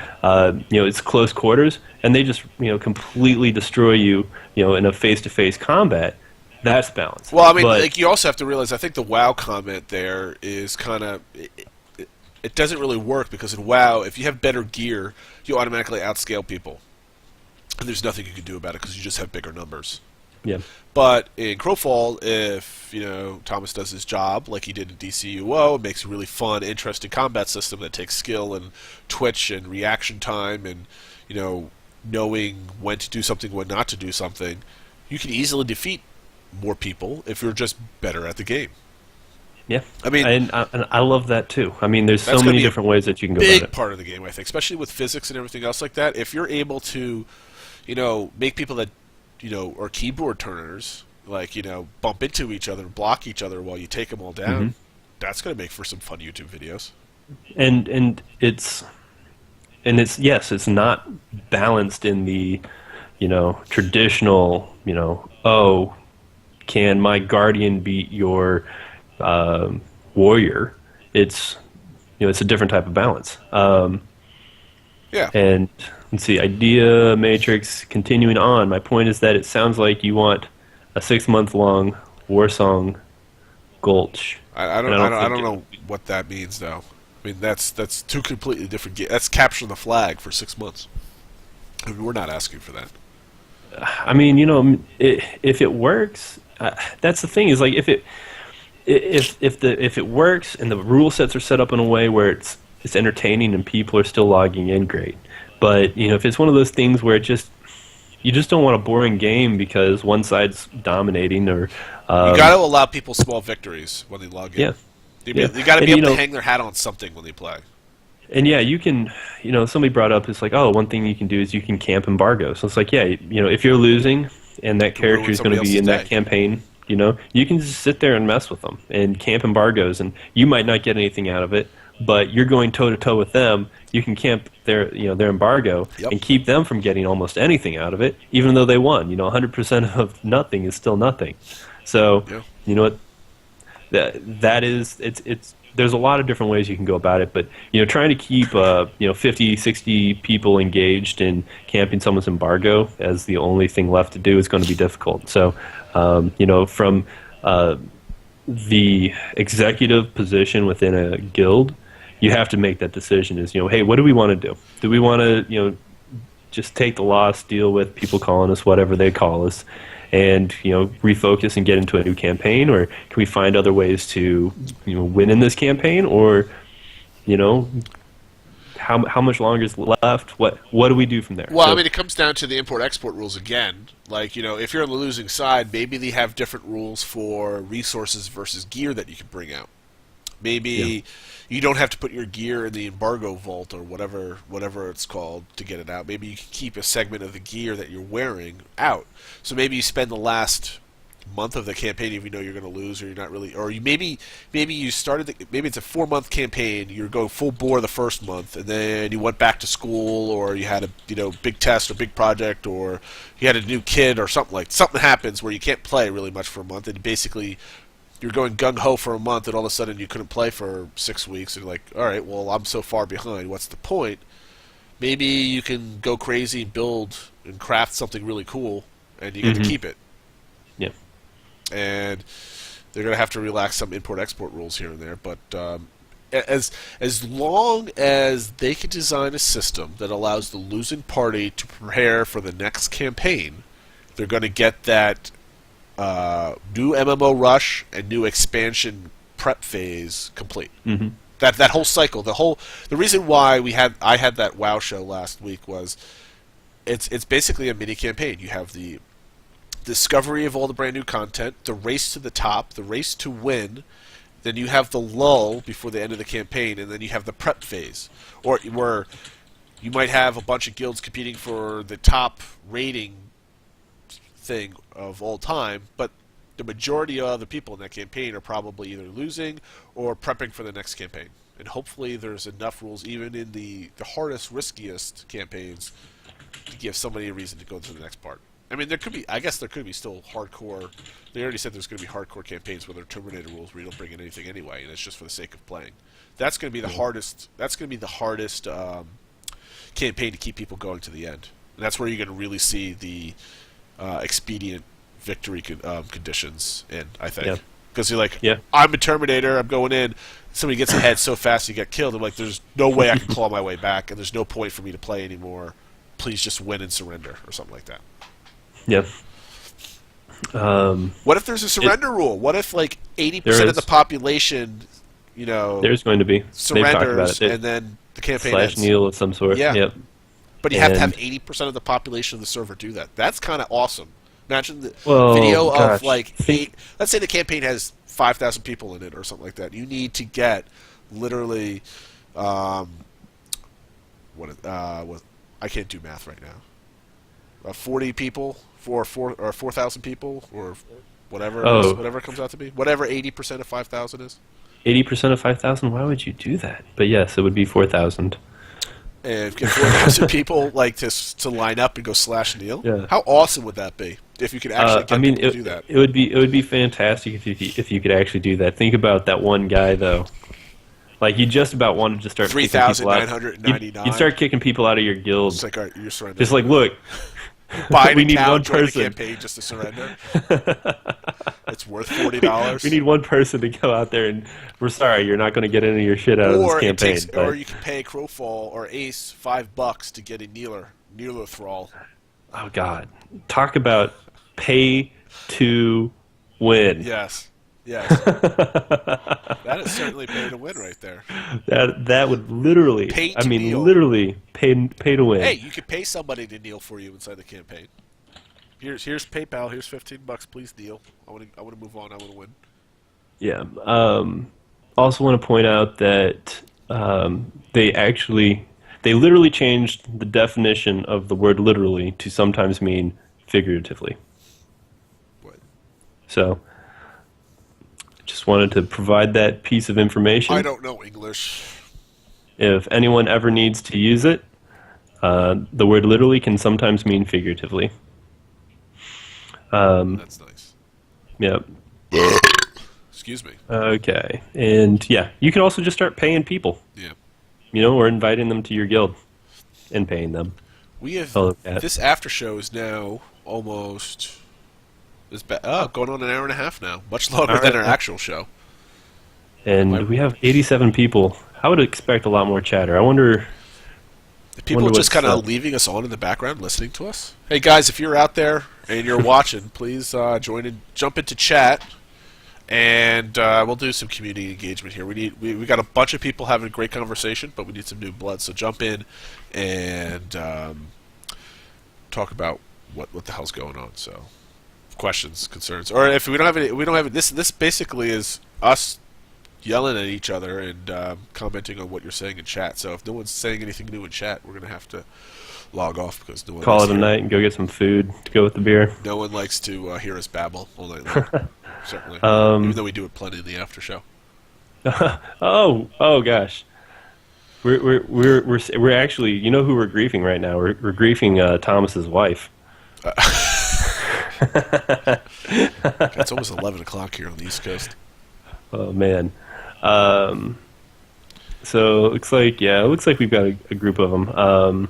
it's close quarters, and they just completely destroy you, in a face-to-face combat, that's balance. Well, I mean, But like you also have to realize, I think the WoW comment there is kind of it doesn't really work because in WoW, if you have better gear, you automatically outscale people, and there's nothing you can do about it because you just have bigger numbers. yeah, But in Crowfall, if Thomas does his job like he did in DCUO, it makes a really fun, interesting combat system that takes skill and twitch and reaction time and knowing when to do something, when not to do something. You can easily defeat more people if you're just better at the game. yeah. I mean, and I love that too. I mean, there's so many different ways that you can go about it. Big part of the game, I think, especially with physics and everything else like that. If you're able to, make people that are keyboard turners, like, bump into each other and block each other while you take them all down, that's going to make for some fun YouTube videos. And it's yes, it's not balanced in the traditional oh, can my guardian beat your warrior? It's it's a different type of balance. Yeah. And let's see, idea matrix. Continuing on, my point is that it sounds like you want a 6-month-long Warsong Gulch. I don't know what that means though. I mean, that's two completely different games. That's capturing the flag for 6 months. I mean, we're not asking for that. I mean, if it works, that's the thing. Is like if it works and the rule sets are set up in a way where it's entertaining and people are still logging in, great. But if it's one of those things where you just don't want a boring game because one side's dominating, or you got to allow people small victories when they log in. Yeah. You got to be able to hang their hat on something when they play. And yeah, you can, somebody brought up, it's like, oh, one thing you can do is you can camp embargo. So it's like, yeah, if you're losing and that character is going to be in that campaign, you can just sit there and mess with them and camp embargoes, and you might not get anything out of it, but you're going toe-to-toe with them. You can camp their embargo and keep them from getting almost anything out of it, even though they won. 100% of nothing is still nothing. So, you know what? That is, it's there's a lot of different ways you can go about it, but trying to keep 50, 60 people engaged in camping someone's embargo as the only thing left to do is going to be difficult. So, from the executive position within a guild, you have to make that decision. Is hey, what do we want to do? Do we want to just take the loss, deal with people calling us whatever they call us, and refocus and get into a new campaign, or can we find other ways to win in this campaign, or how much longer is left? What do we do from there? Well, I mean, it comes down to the import-export rules again. Like, if you're on the losing side, maybe they have different rules for resources versus gear that you can bring out. Maybe you don't have to put your gear in the embargo vault or whatever it's called to get it out. Maybe you can keep a segment of the gear that you're wearing out. So maybe you spend the last month of the campaign if you know you're going to lose, or you're not really, or maybe you started maybe it's a 4-month campaign. You're going full bore the first month, and then you went back to school, or you had a big test or big project, or you had a new kid or something happens where you can't play really much for a month, and basically you're going gung-ho for a month, and all of a sudden you couldn't play for 6 weeks, and you're like, all right, well, I'm so far behind. What's the point? Maybe you can go crazy and build and craft something really cool, and you get to keep it. Yeah. And they're going to have to relax some import-export rules here and there, but as long as they can design a system that allows the losing party to prepare for the next campaign, they're going to get that new MMO rush and new expansion prep phase complete. That whole cycle, the reason why I had that WoW show last week was it's basically a mini campaign. You have the discovery of all the brand new content, the race to the top, the race to win, then you have the lull before the end of the campaign, and then you have the prep phase, or where you might have a bunch of guilds competing for the top rating thing of all time, but the majority of the people in that campaign are probably either losing or prepping for the next campaign. And hopefully there's enough rules, even in the hardest, riskiest campaigns, to give somebody a reason to go to the next part. I mean, there could be. I guess there could be still hardcore. They already said there's going to be hardcore campaigns where there are Terminator rules where you don't bring in anything anyway, and it's just for the sake of playing. That's going to be the hardest. That's going to be the hardest campaign to keep people going to the end. And that's where you're going to really see the expedient victory conditions in. I think because you're like, I'm a Terminator. I'm going in. Somebody gets ahead so fast you get killed. I'm like, there's no way I can claw my way back, and there's no point for me to play anymore. Please just win and surrender, or something like that. Yep. What if there's a surrender rule? What if like 80% of the population, there's going to be surrenders, and then the campaign / kneel of some sort. Yeah. Yep. But you have to have 80% of the population of the server do that. That's kind of awesome. Imagine the video of like let's say the campaign has 5,000 people in it or something like that. You need to get literally I can't do math right now. 40 people or 4,000 people or whatever whatever it comes out to be. Whatever 80% of 5,000 is. 80% of 5,000? Why would you do that? But yes, it would be 4,000. And get 4,000 people like to line up and go slash kneel. Yeah. How awesome would that be if you could actually get people to do that? It would be fantastic if you could actually do that. Think about that one guy though. Like you just about wanted to start 3,999. You start kicking people out of your guild. It's like, all right, you're surrendering. Just like, look, we need one person. The campaign just to surrender. It's worth $40. We need one person to go out there, and we're sorry, you're not going to get any of your shit out of this campaign. Or you can pay Crowfall or Ace $5 to get a kneeler thrall. Oh God, talk about pay to win. Yes. That is certainly pay to win right there. That would literally, literally pay to win. Hey, you could pay somebody to kneel for you inside the campaign. Here's PayPal. Here's $15. Please kneel. I want to move on. I want to win. Yeah. Also want to point out that they literally changed the definition of the word literally to sometimes mean figuratively. What? So. Just wanted to provide that piece of information. I don't know English. If anyone ever needs to use it, the word literally can sometimes mean figuratively. That's nice. Yep. Excuse me. Okay. And yeah, you can also just start paying people. Yeah. Or inviting them to your guild and paying them. We have this after show is now almost... going on an hour and a half now. Much longer than our actual show. And we have 87 people. I would expect a lot more chatter. I wonder... People just kind of leaving us on in the background, listening to us. Hey guys, if you're out there and you're watching, please jump into chat, and we'll do some community engagement here. We got a bunch of people having a great conversation, but we need some new blood. So jump in and talk about what the hell's going on. So. Questions, concerns, or if we don't have any, this basically is us yelling at each other and commenting on what you're saying in chat. So if no one's saying anything new in chat, we're gonna have to log off because no one call it a night and go get some food to go with the beer. No one likes to hear us babble all night long. Certainly, even though we do it plenty in the after show. oh gosh, we're actually, you know who we're griefing right now? We're griefing Thomas's wife. It's almost 11 o'clock here on the East Coast. Oh man. So it looks like we've got a group of them.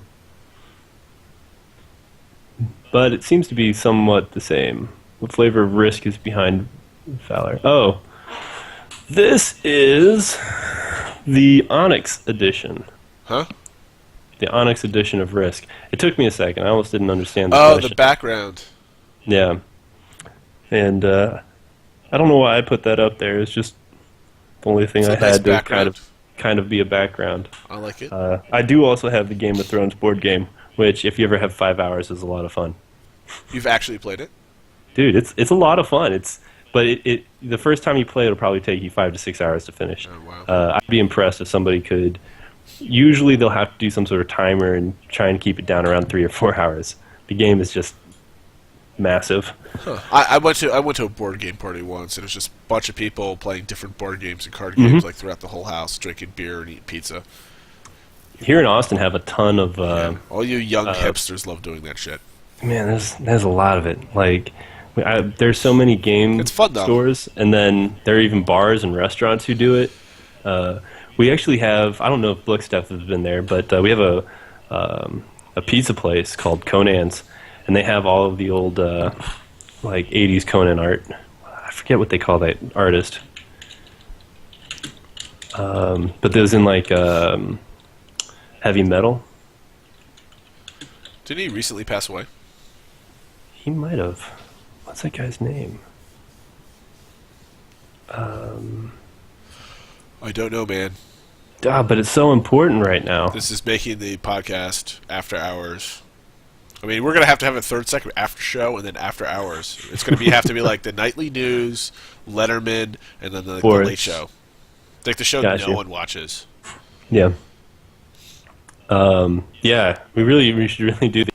But it seems to be somewhat the same. What flavor of Risk is behind Valor? Oh, this is the Onyx edition. Huh? The Onyx edition of Risk. It took me a second. I almost didn't understand the question. The background. Yeah. And I don't know why I put that up there. It's just the only thing I had to kind of be a background. I like it. I do also have the Game of Thrones board game, which, if you ever have 5 hours, is a lot of fun. You've actually played it? Dude, it's a lot of fun. But the first time you play, it'll probably take you 5 to 6 hours to finish. Oh, wow. I'd be impressed if somebody could. Usually, they'll have to do some sort of timer and try and keep it down around 3 or 4 hours. The game is just massive. Huh. I went to a board game party once, and it was just a bunch of people playing different board games and card games like throughout the whole house, drinking beer and eating pizza. Here in Austin, have a ton of all you young hipsters love doing that shit. Man, there's a lot of it. Like, there's so many game It's fun, though. stores, and then there are even bars and restaurants who do it. We actually have, I don't know if Blickstuff has been there, but we have a pizza place called Conan's, and they have all of the old like 80s Conan art. I forget what they call that artist. But there's in like heavy metal. Didn't he recently pass away? He might have. What's that guy's name? I don't know, man. But it's so important right now. This is making the podcast after hours. I mean, we're gonna have to have a third segment, after show, and then after hours. It's gonna have to be like the nightly news, Letterman, and then the late show. Like the show no one watches. Yeah. Yeah. We should really do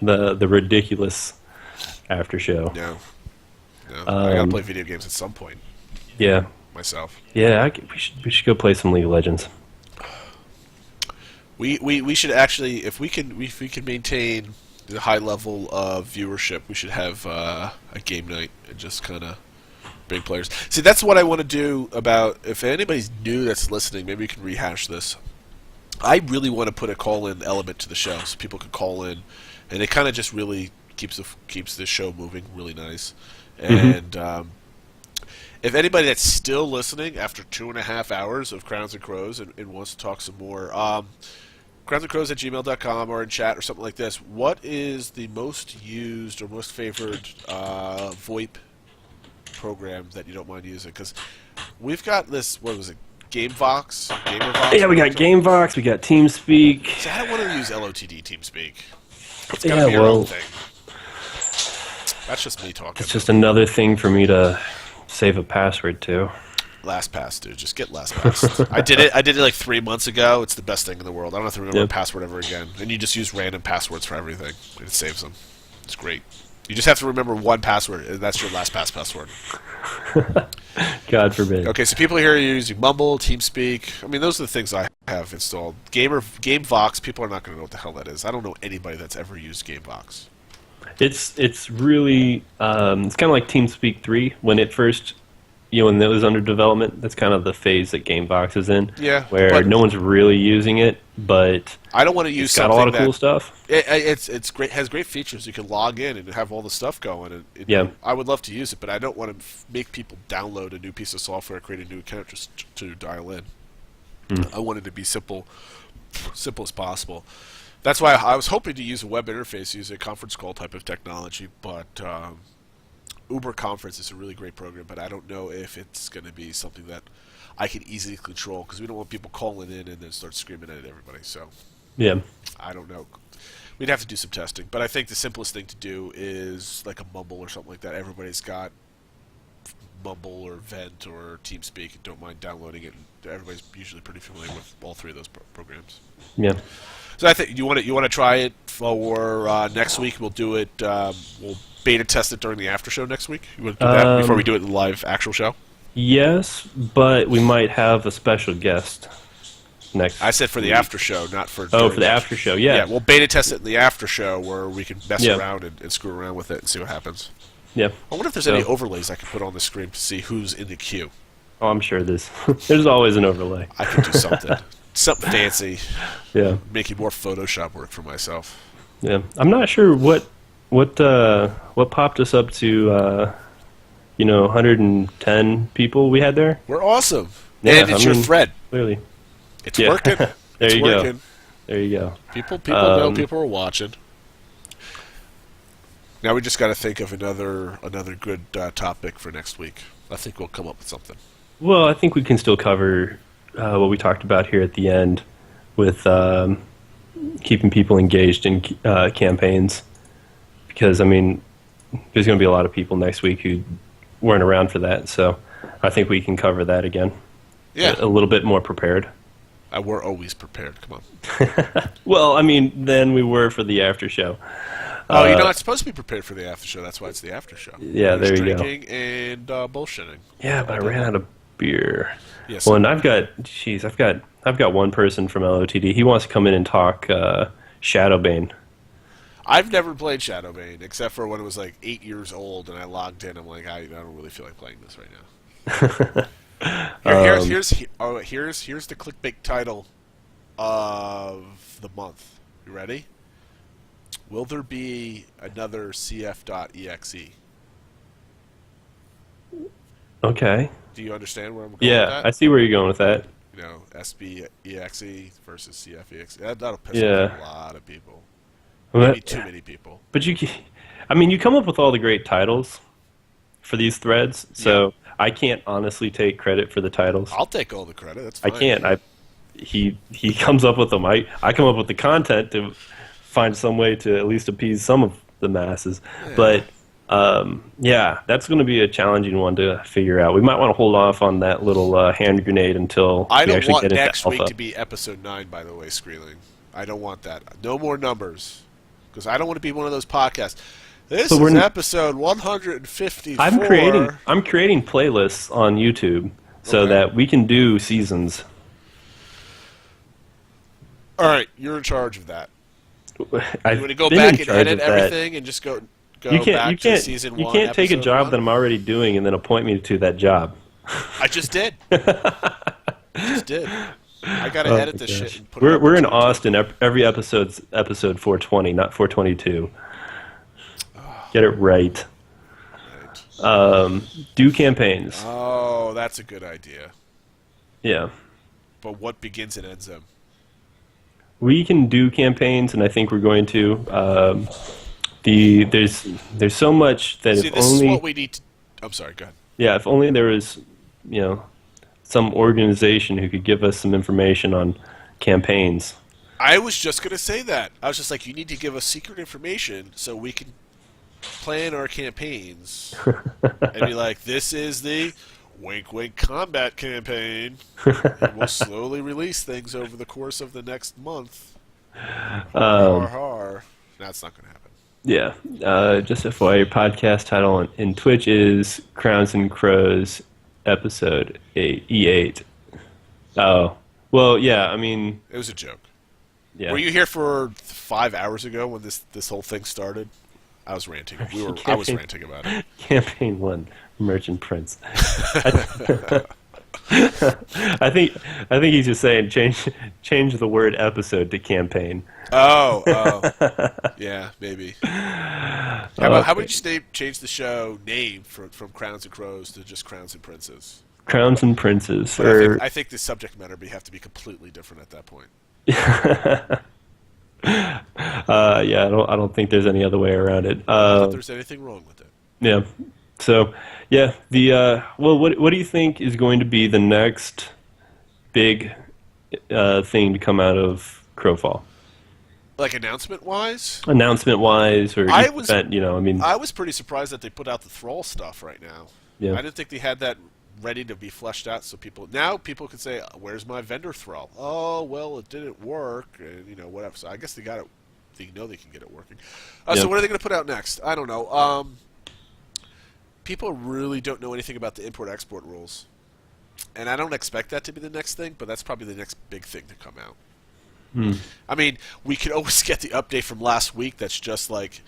the ridiculous after show. No. I gotta play video games at some point. Yeah. Myself. Yeah. We should go play some League of Legends. We should actually, if we can maintain the high level of viewership, we should have a game night and just kind of bring players. See, that's what I want to do. About if anybody's new that's listening, maybe we can rehash this. I really want to put a call-in element to the show, so people can call in, and it kind of just really keeps the show moving really nice. And if anybody that's still listening after 2.5 hours of Crowns and Crows and wants to talk some more, crownsandcrows@gmail.com or in chat or something like this, what is the most used or most favored VoIP program that you don't mind using? Because we've got this, what was it, GameVox? Yeah, we got GameVox, we got TeamSpeak. See, I don't want to use LOTD TeamSpeak. It's got to be your own thing. That's just me talking. It's just another thing for me to save a password to. LastPass, dude. Just get LastPass. I did it like 3 months ago. It's the best thing in the world. I don't have to remember a password ever again. And you just use random passwords for everything. And it saves them. It's great. You just have to remember one password, and that's your LastPass password. God forbid. Okay, so people here are using Mumble, TeamSpeak. I mean, those are the things I have installed. GameVox, people are not going to know what the hell that is. I don't know anybody that's ever used GameVox. It's really it's kind of like TeamSpeak 3 when it first, when it was under development. That's kind of the phase that GameVox is in. Yeah, where no one's really using it, but I don't want to use. It's got a lot of cool stuff. It's great. Has great features. You can log in and have all the stuff going. I would love to use it, but I don't want to make people download a new piece of software, create a new account just to dial in. I want it to be simple as possible. That's why I was hoping to use a web interface, use a conference call type of technology, but Uber Conference is a really great program, but I don't know if it's going to be something that I can easily control, because we don't want people calling in and then start screaming at everybody. So, I don't know. We'd have to do some testing, but I think the simplest thing to do is like a Mumble or something like that. Everybody's got Mumble or Vent or TeamSpeak and don't mind downloading it. Everybody's usually pretty familiar with all three of those programs. Yeah. So I think you want to try it for next week. We'll do it. We'll beta test it during the after show next week. You want to do that before we do it in the live actual show? Yes, but we might have a special guest next. I said for the after show, not for. Oh, for the after show. Yeah. Yeah, we'll beta test it in the after show where we can mess around and screw around with it and see what happens. Yeah. I wonder if there's any overlays I can put on the screen to see who's in the queue. Oh, I'm sure there's always an overlay. I could do something. Something fancy. Yeah. Making more Photoshop work for myself. Yeah. I'm not sure what popped us up to 110 people we had there. We're awesome. Yeah, and it's your thread. Clearly. It's working. There you go. There you go. People know people are watching. Now we just got to think of another good topic for next week. I think we'll come up with something. Well, I think we can still cover what we talked about here at the end with keeping people engaged in campaigns. Because, I mean, there's going to be a lot of people next week who weren't around for that. So I think we can cover that again. Yeah. A little bit more prepared. We're always prepared. Come on. Well, I mean, than we were for the after show. Oh, you're not supposed to be prepared for the after show. That's why it's the after show. Yeah, there you go. Drinking and bullshitting. Yeah, but I ran out of beer. Yes. Well, and I've got one person from LOTD. He wants to come in and talk Shadowbane. I've never played Shadowbane except for when it was like 8 years old, and I logged in. I'm like, I don't really feel like playing this right now. Here's the clickbait title of the month. You ready? Will there be another CF.exe? Okay. Do you understand where I'm going Yeah, with that? I see where you're going with that. You know, SBEXE versus CFEXE. That'll piss off a lot of people. Maybe too many people. But you come up with all the great titles for these threads, so I can't honestly take credit for the titles. I'll take all the credit. That's fine. I can't. He comes up with them. I come up with the content to find some way to at least appease some of the masses. Yeah. But that's going to be a challenging one to figure out. We might want to hold off on that little hand grenade until I we don't actually want get into next alpha. week to be episode 9, by the way, Skreeling. I don't want that. No more numbers. Because I don't want to be one of those podcasts. This is episode 154. I'm creating playlists on YouTube so that we can do seasons. All right, you're in charge of that. You want to go been back in and charge edit of that. everything and just go back to season 1? You can't take a job 1? that I'm already doing and then appoint me to that job. I just did. I got to edit this shit and put it up We're in YouTube. Austin. Every episode's episode 420, not 422. Get it right. Do campaigns. Oh, that's a good idea. Yeah. But what begins and ends them? We can do campaigns, and I think we're going to. There's so much that this is what we need to. I'm sorry. Go ahead. Yeah, if only there was, some organization who could give us some information on campaigns. I was just going to say that. I was just like, you need to give us secret information so we can plan our campaigns and be like, this is the wink wink combat campaign, and we'll slowly release things over the course of the next month. That's not going to happen. Yeah, just FYI, your podcast title in Twitch is Crowns and Crows episode E8. Oh, well, yeah, I mean... It was a joke. Yeah. Were you here for 5 hours ago when this whole thing started? I was ranting. I was ranting about it. Campaign 1, Merchant Prince. I think he's just saying change the word episode to campaign. Oh, yeah, maybe. How about you change the show name from Crowns and Crows to just Crowns and Princes? Crowns and Princes. I think the subject matter would have to be completely different at that point. I don't think there's any other way around it. Not that there's anything wrong with it. Yeah. So, yeah, what do you think is going to be the next big thing to come out of Crowfall? Like announcement-wise? Announcement-wise, or I was pretty surprised that they put out the Thrall stuff right now. Yeah. I didn't think they had that ready to be fleshed out, so people can say, "Where's my vendor Thrall?" Oh, well, it didn't work, and whatever. So I guess they got it. They can get it working. So what are they going to put out next? I don't know. People really don't know anything about the import-export rules, and I don't expect that to be the next thing, but that's probably the next big thing to come out. I mean, we could always get the update from last week that's just like,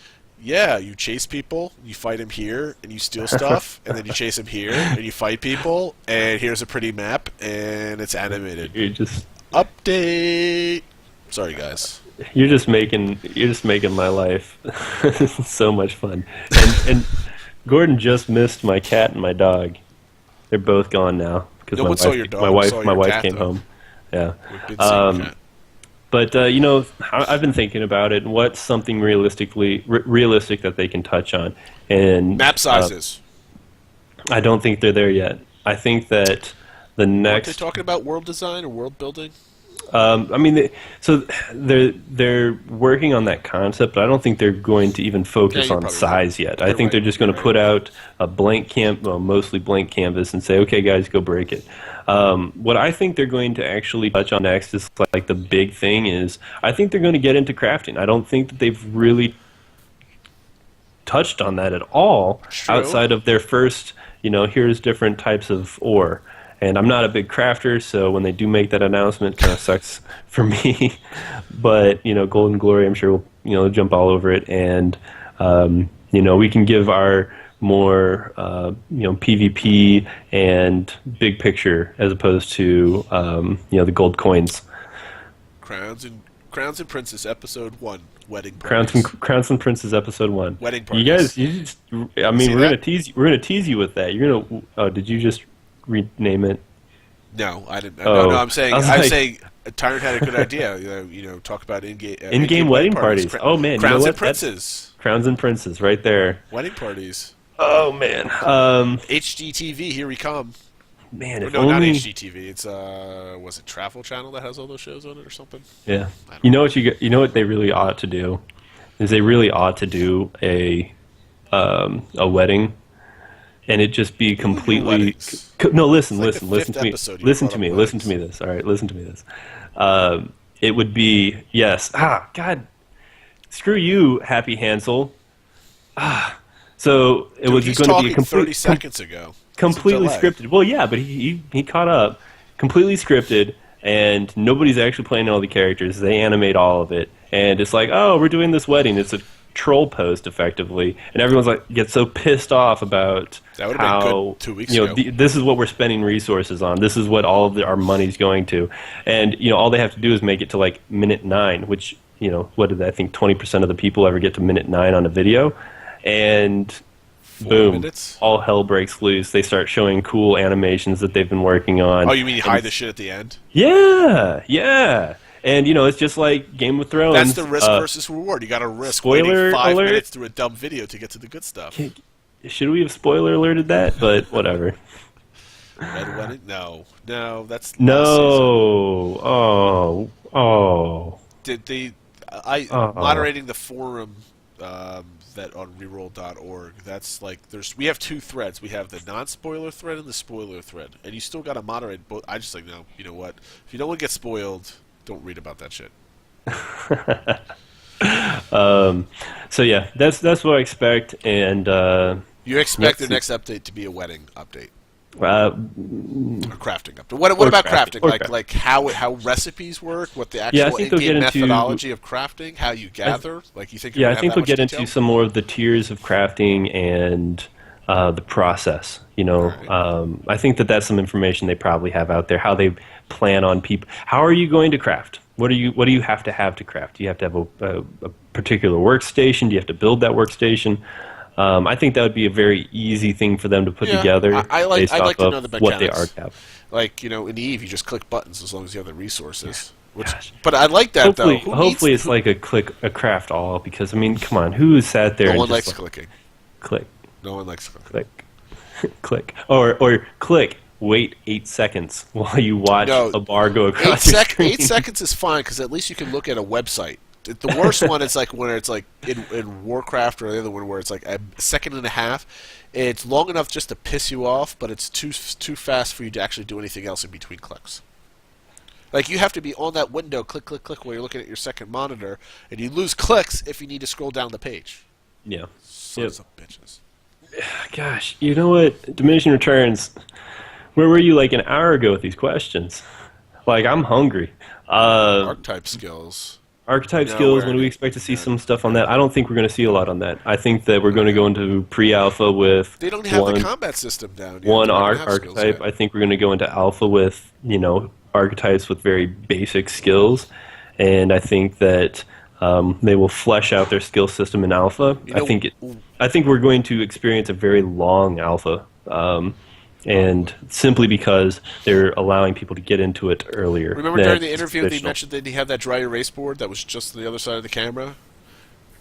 yeah, you chase people, you fight them here, and you steal stuff, and then you chase them here, and you fight people, and here's a pretty map, and it's animated. You're just update. Sorry, guys. You're just making my life so much fun. And Gordon just missed my cat and my dog. They're both gone now because my wife came home. Yeah. But I've been thinking about it, and what's something realistic that they can touch on, and map sizes. I don't think they're there yet. I think that the next. Aren't they talking about world design or world building? They're working on that concept, but I don't think they're going to even focus on size yet. I think they're just going to put out a mostly blank canvas, and say, "Okay, guys, go break it." What I think they're going to actually touch on next is like the big thing is I think they're going to get into crafting. I don't think that they've really touched on that at all outside of their first, here's different types of ore. And I'm not a big crafter, so when they do make that announcement, it kind of sucks for me. But, Golden Glory, I'm sure will, jump all over it. And, we can give our more, PvP and big picture as opposed to, the gold coins. Crowns and Princes, Episode 1, Wedding Parties. Crowns and Princes, Episode 1. Wedding Parties. We're gonna tease you with that. You're gonna. Oh, did you just rename it? No, I didn't. Oh. No, I'm saying Tyrant had a good idea. Talk about in-game wedding parties. Oh man, Crowns and Princes. Crowns and Princes, right there. Wedding parties. Oh man. HGTV, here we come. Man, if no, only... not HGTV. It's was it Travel Channel that has all those shows on it or something? Yeah. You know what they really ought to do is they really ought to do a wedding, and it just be completely. No, listen to me. Listen to me this. All right, listen to me this. It would be yes. God, screw you, Happy Hansel. So it was going to be a complete 30 seconds ago. Completely scripted. Well, yeah, but he caught up. Completely scripted, and nobody's actually playing all the characters. They animate all of it, and it's like, oh, we're doing this wedding. It's a troll post, effectively, and everyone's like gets so pissed off about that would have been good 2 weeks ago. This is what we're spending resources on. This is what all of our money's going to, and all they have to do is make it to like minute 9, which what did I think 20% of the people ever get to minute 9 on a video, and. Boom! All hell breaks loose. They start showing cool animations that they've been working on. Oh, you mean you hide the shit at the end? Yeah. And it's just like Game of Thrones. That's the risk versus reward. You got to risk waiting 5 minutes through a dumb video to get to the good stuff. Should we have spoiler alerted that? But whatever. Red Wedding? No, that's no. Oh. Did moderating the forum? That on reroll.org, that's like we have 2 threads. We have the non-spoiler thread and the spoiler thread, and you still got to moderate both. I just no, you know what? If you don't want to get spoiled, don't read about that shit. So yeah, that's what I expect, and you expect the next update to be a wedding update. A crafting update. What about crafting? Like how recipes work, what the actual in-game methodology of crafting, how you gather. You think? Yeah, I think they'll get into some more of the tiers of crafting and the process. Right. I think that's some information they probably have out there. How they plan on people. How are you going to craft? What do you have to craft? Do you have to have a particular workstation? Do you have to build that workstation? I think that would be a very easy thing for them to put together based off of what they already have. Like, in Eve, you just click buttons as long as you have the resources. But I like that, hopefully it's like a craft all, because, come on, who sat there No and one just likes clicking. Click. No one likes clicking. Click. Or click, wait 8 seconds while you watch a bar go across your screen. 8 seconds is fine, because at least you can look at a website. The worst one is like when it's like in Warcraft, or the other one where it's like a second and a half. It's long enough just to piss you off, but it's too fast for you to actually do anything else in between clicks. Like, you have to be on that window, click, click, click, while you're looking at your second monitor, and you lose clicks if you need to scroll down the page. Yeah. Sons of bitches. Gosh, you know what? Diminishing returns. Where were you like an hour ago with these questions? Like, I'm hungry. Archetype skills. Archetype skills, when do we expect to see some stuff on that? I don't think we're going to see a lot on that. I think that we're going to go into pre-alpha with... They don't have the combat system down yet. One archetype. I think we're going to go into alpha with, archetypes with very basic skills. And I think that they will flesh out their skill system in alpha. I think we're going to experience a very long alpha. And simply because they're allowing people to get into it earlier. Remember during the interview they mentioned that they had that dry erase board that was just on the other side of the camera?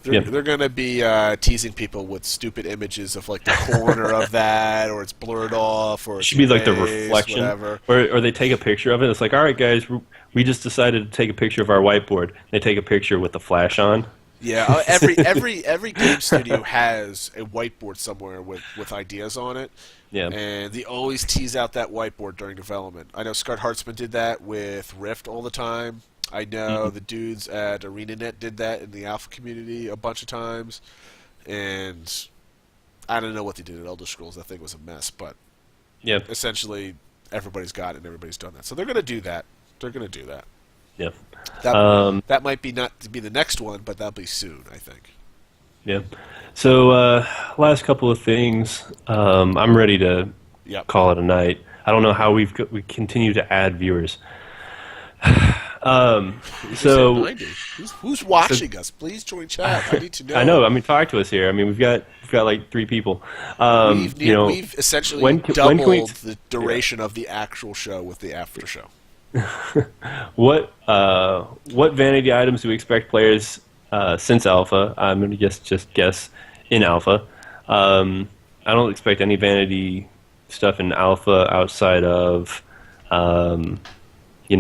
They're going to be teasing people with stupid images of like the corner of that, or it's blurred off, or it should be like the reflection, whatever. Or they take a picture of it. It's like, all right, guys, we just decided to take a picture of our whiteboard. They take a picture with the flash on. Yeah, every game studio has a whiteboard somewhere with ideas on it. Yeah. And they always tease out that whiteboard during development. I know Scott Hartzman did that with Rift all the time. I know the dudes at ArenaNet did that in the alpha community a bunch of times. And I don't know what they did at Elder Scrolls. That thing was a mess. But essentially, everybody's got it and everybody's done that. So they're going to do that. Yeah. That might be not to be the next one, but that'll be soon, I think. Yeah. So last couple of things. I'm ready to call it a night. I don't know how we continue to add viewers. Who's watching us? Please join chat. I need to know. I know. I mean, talk to us here. I mean, we've got like 3 people. We've essentially doubled the duration of the actual show with the after show. What vanity items do we expect players since alpha? I'm going to just guess in alpha. I don't expect any vanity stuff in alpha outside of.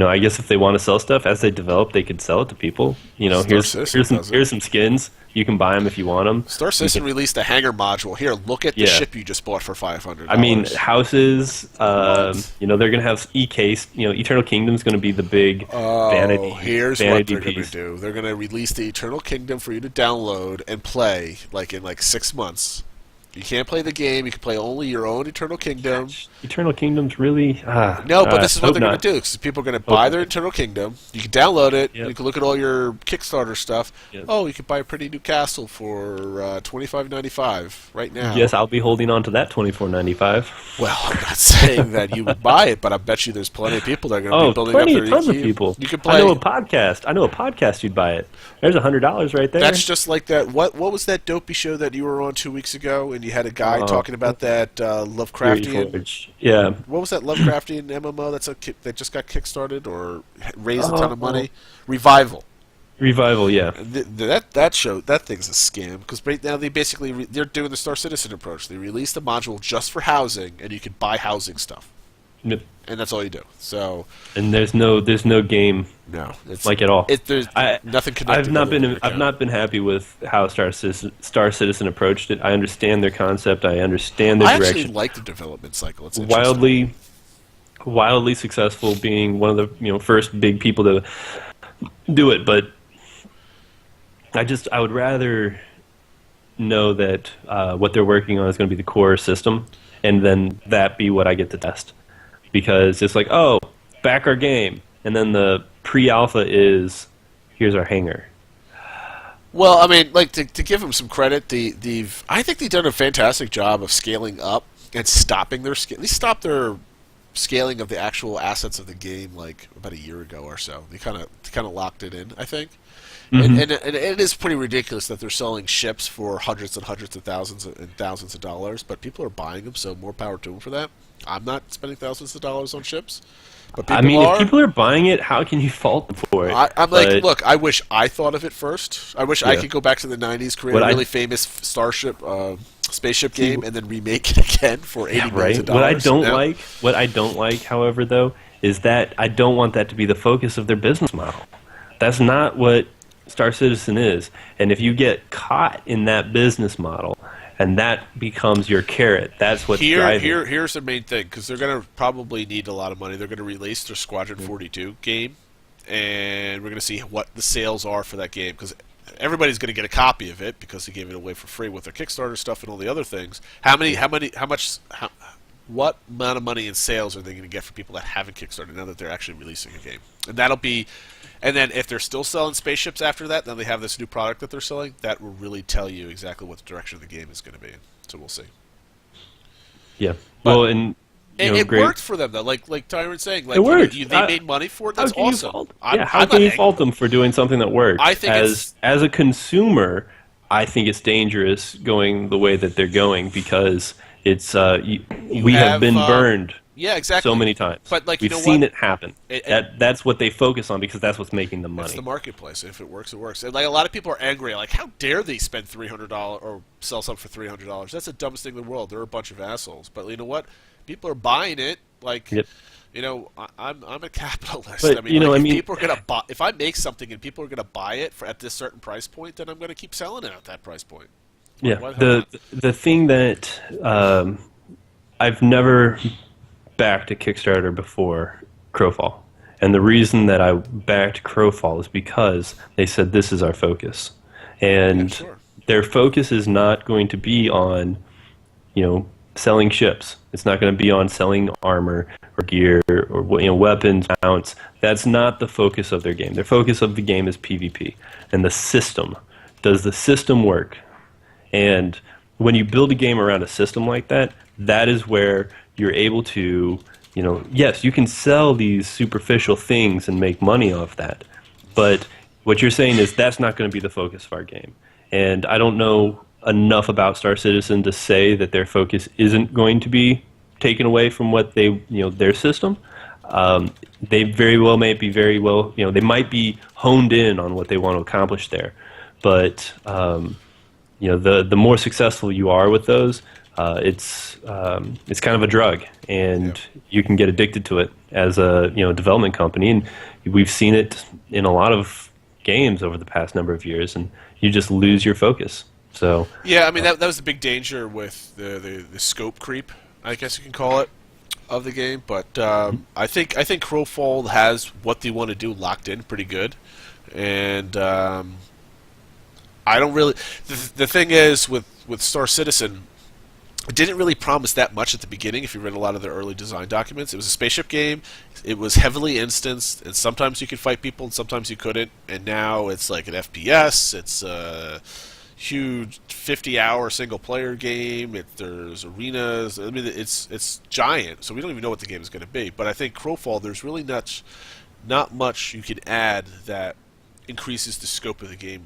I guess if they want to sell stuff as they develop, they could sell it to people. Here's some skins. You can buy them if you want them. Star Citizen released a hangar module. Here, look at the ship you just bought for $500. I mean, houses. They're going to have E-Case. Eternal Kingdom's going to be the big vanity. Here's vanity what they're going to do. They're going to release the Eternal Kingdom for you to download and play, in 6 months. You can't play the game. You can play only your own Eternal Kingdom. Eternal Kingdom's really... no, but this is what they're going to do. Because people are going to buy their Eternal Kingdom. You can download it. Yep. You can look at all your Kickstarter stuff. Yep. Oh, you can buy a pretty new castle for $25.95 right now. Yes, I'll be holding on to that $24.95. Well, I'm not saying that you would buy it, but I bet you there's plenty of people that are going to be building up their tons of people. You can play. I know a podcast you'd buy it. There's $100 right there. That's just like that. What was that dopey show that you were on 2 weeks ago? And you had a guy talking about that Lovecraftian. Yeah. What was that Lovecraftian MMO that just got kickstarted or raised a ton of money? Revival. Yeah. That thing's a scam because right now they're doing the Star Citizen approach. They released a module just for housing, and you can buy housing stuff. Yep. And that's all you do. So. And there's no game. No, it's at all. There's nothing connected. I've not been happy with how Star Citizen approached it. I understand their concept. I understand their direction. I actually like the development cycle. It's wildly successful, being one of the first big people to do it. But I would rather know that what they're working on is going to be the core system, and then that be what I get to test. Because it's like, back our game. And then the pre-alpha is, here's our hangar. Well, I mean, to give them some credit, I think they've done a fantastic job of scaling up and stopping their scale. They stopped their scaling of the actual assets of the game about a year ago or so. They kind of locked it in, I think. Mm-hmm. And it is pretty ridiculous that they're selling ships for hundreds and hundreds of thousands of dollars, but people are buying them, so more power to them for that. I'm not spending thousands of dollars on ships. But if people are buying it, how can you fault them for it? Look, I wish I thought of it first. I wish I could go back to the 90s, create a really famous spaceship game, and then remake it again for $80 million. What I don't like, however, though, is that I don't want that to be the focus of their business model. That's not what Star Citizen is. And if you get caught in that business model, and that becomes your carrot, that's what's driving. Here's the main thing, because they're going to probably need a lot of money. They're going to release their Squadron 42 game, and we're going to see what the sales are for that game, because everybody's going to get a copy of it because they gave it away for free with their Kickstarter stuff and all the other things. What amount of money in sales are they going to get for people that haven't Kickstarted now that they're actually releasing a game? And that'll be, and then if they're still selling spaceships after that, then they have this new product that they're selling. That will really tell you exactly what the direction of the game is going to be. So we'll see. Yeah. But, well, and it worked for them though. Like Tyron's saying, it worked. They made money for it. That's awesome. How can you fault them for doing something that worked? I think as a consumer, I think it's dangerous going the way that they're going because it's we have been burned. Yeah, exactly. So many times. But we've seen it happen. That's what they focus on because that's what's making them money. It's the marketplace. If it works, it works. And a lot of people are angry. How dare they spend $300 or sell something for $300? That's the dumbest thing in the world. They're a bunch of assholes. But you know what? People are buying it. Yep. I'm a capitalist. But, people are gonna buy. If I make something and people are gonna buy it at this certain price point, then I'm gonna keep selling it at that price point. Yeah. The thing that I've never backed a Kickstarter before Crowfall, and the reason that I backed Crowfall is because they said this is our focus, and their focus is not going to be on selling ships. It's not going to be on selling armor or gear or weapons, mounts. That's not the focus of their game. Their focus of the game is PvP and the system. Does the system work? And when you build a game around a system like that, that is where you're able to, yes, you can sell these superficial things and make money off that. But what you're saying is that's not going to be the focus of our game. And I don't know enough about Star Citizen to say that their focus isn't going to be taken away from what their system. They very well may be they might be honed in on what they want to accomplish there. But the more successful you are with those, it's kind of a drug, and you can get addicted to it as a development company, and we've seen it in a lot of games over the past number of years, and you just lose your focus. So yeah, I mean that was the big danger with the scope creep, I guess you can call it, of the game. But I think Crowfall has what they want to do locked in pretty good, and I don't really. The thing is with Star Citizen, it didn't really promise that much at the beginning. If you read a lot of their early design documents, it was a spaceship game. It was heavily instanced, and sometimes you could fight people, and sometimes you couldn't. And now it's like an FPS. It's a huge 50-hour single-player game. There's arenas. I mean, it's giant. So we don't even know what the game is going to be. But I think Crowfall, there's really not much you can add that increases the scope of the game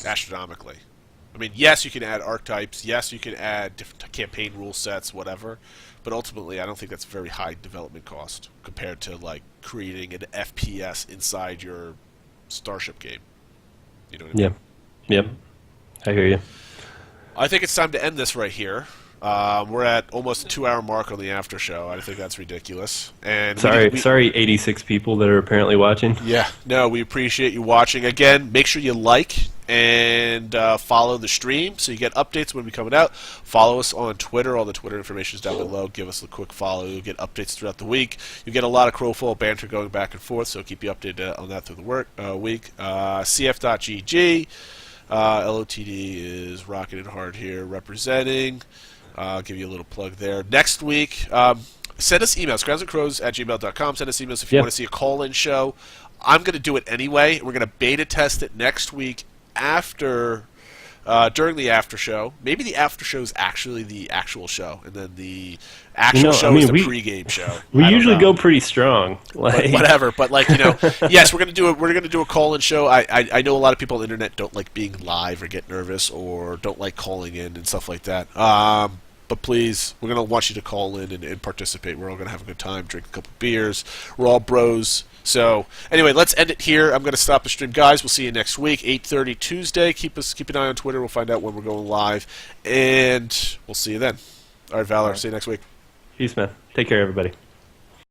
astronomically. I mean, yes, you can add archetypes. Yes, you can add different campaign rule sets, whatever. But ultimately, I don't think that's a very high development cost compared to like creating an FPS inside your Starship game. You know what I mean? Yeah. I hear you. I think it's time to end this right here. We're at almost a 2-hour mark on the after show. I think that's ridiculous. And sorry, 86 people that are apparently watching. Yeah, no, we appreciate you watching. Again, make sure you like and follow the stream so you get updates when we're coming out. Follow us on Twitter. All the Twitter information is down below. Give us a quick follow. You'll get updates throughout the week. You get a lot of Crowfall banter going back and forth, so keep you updated on that through the week. CF.GG. LOTD is rocking it hard here, representing. I'll give you a little plug there. Next week, send us emails, crownsandcrows@gmail.com. Send us emails if you want to see a call-in show. I'm going to do it anyway. We're going to beta test it next week during the after show. Maybe the after show is actually the actual show, and then the actual show is the pregame show. We usually go pretty strong. But whatever, but yes, we're gonna do a call-in show. I know a lot of people on the internet don't like being live or get nervous or don't like calling in and stuff like that. But please, we're gonna want you to call in and participate. We're all gonna have a good time, drink a couple beers. We're all bros. So anyway, let's end it here. I'm going to stop the stream, guys. We'll see you next week, 8:30 Tuesday. Keep an eye on Twitter. We'll find out when we're going live, and we'll see you then. All right, Valor. See you next week. Peace, man. Take care, everybody.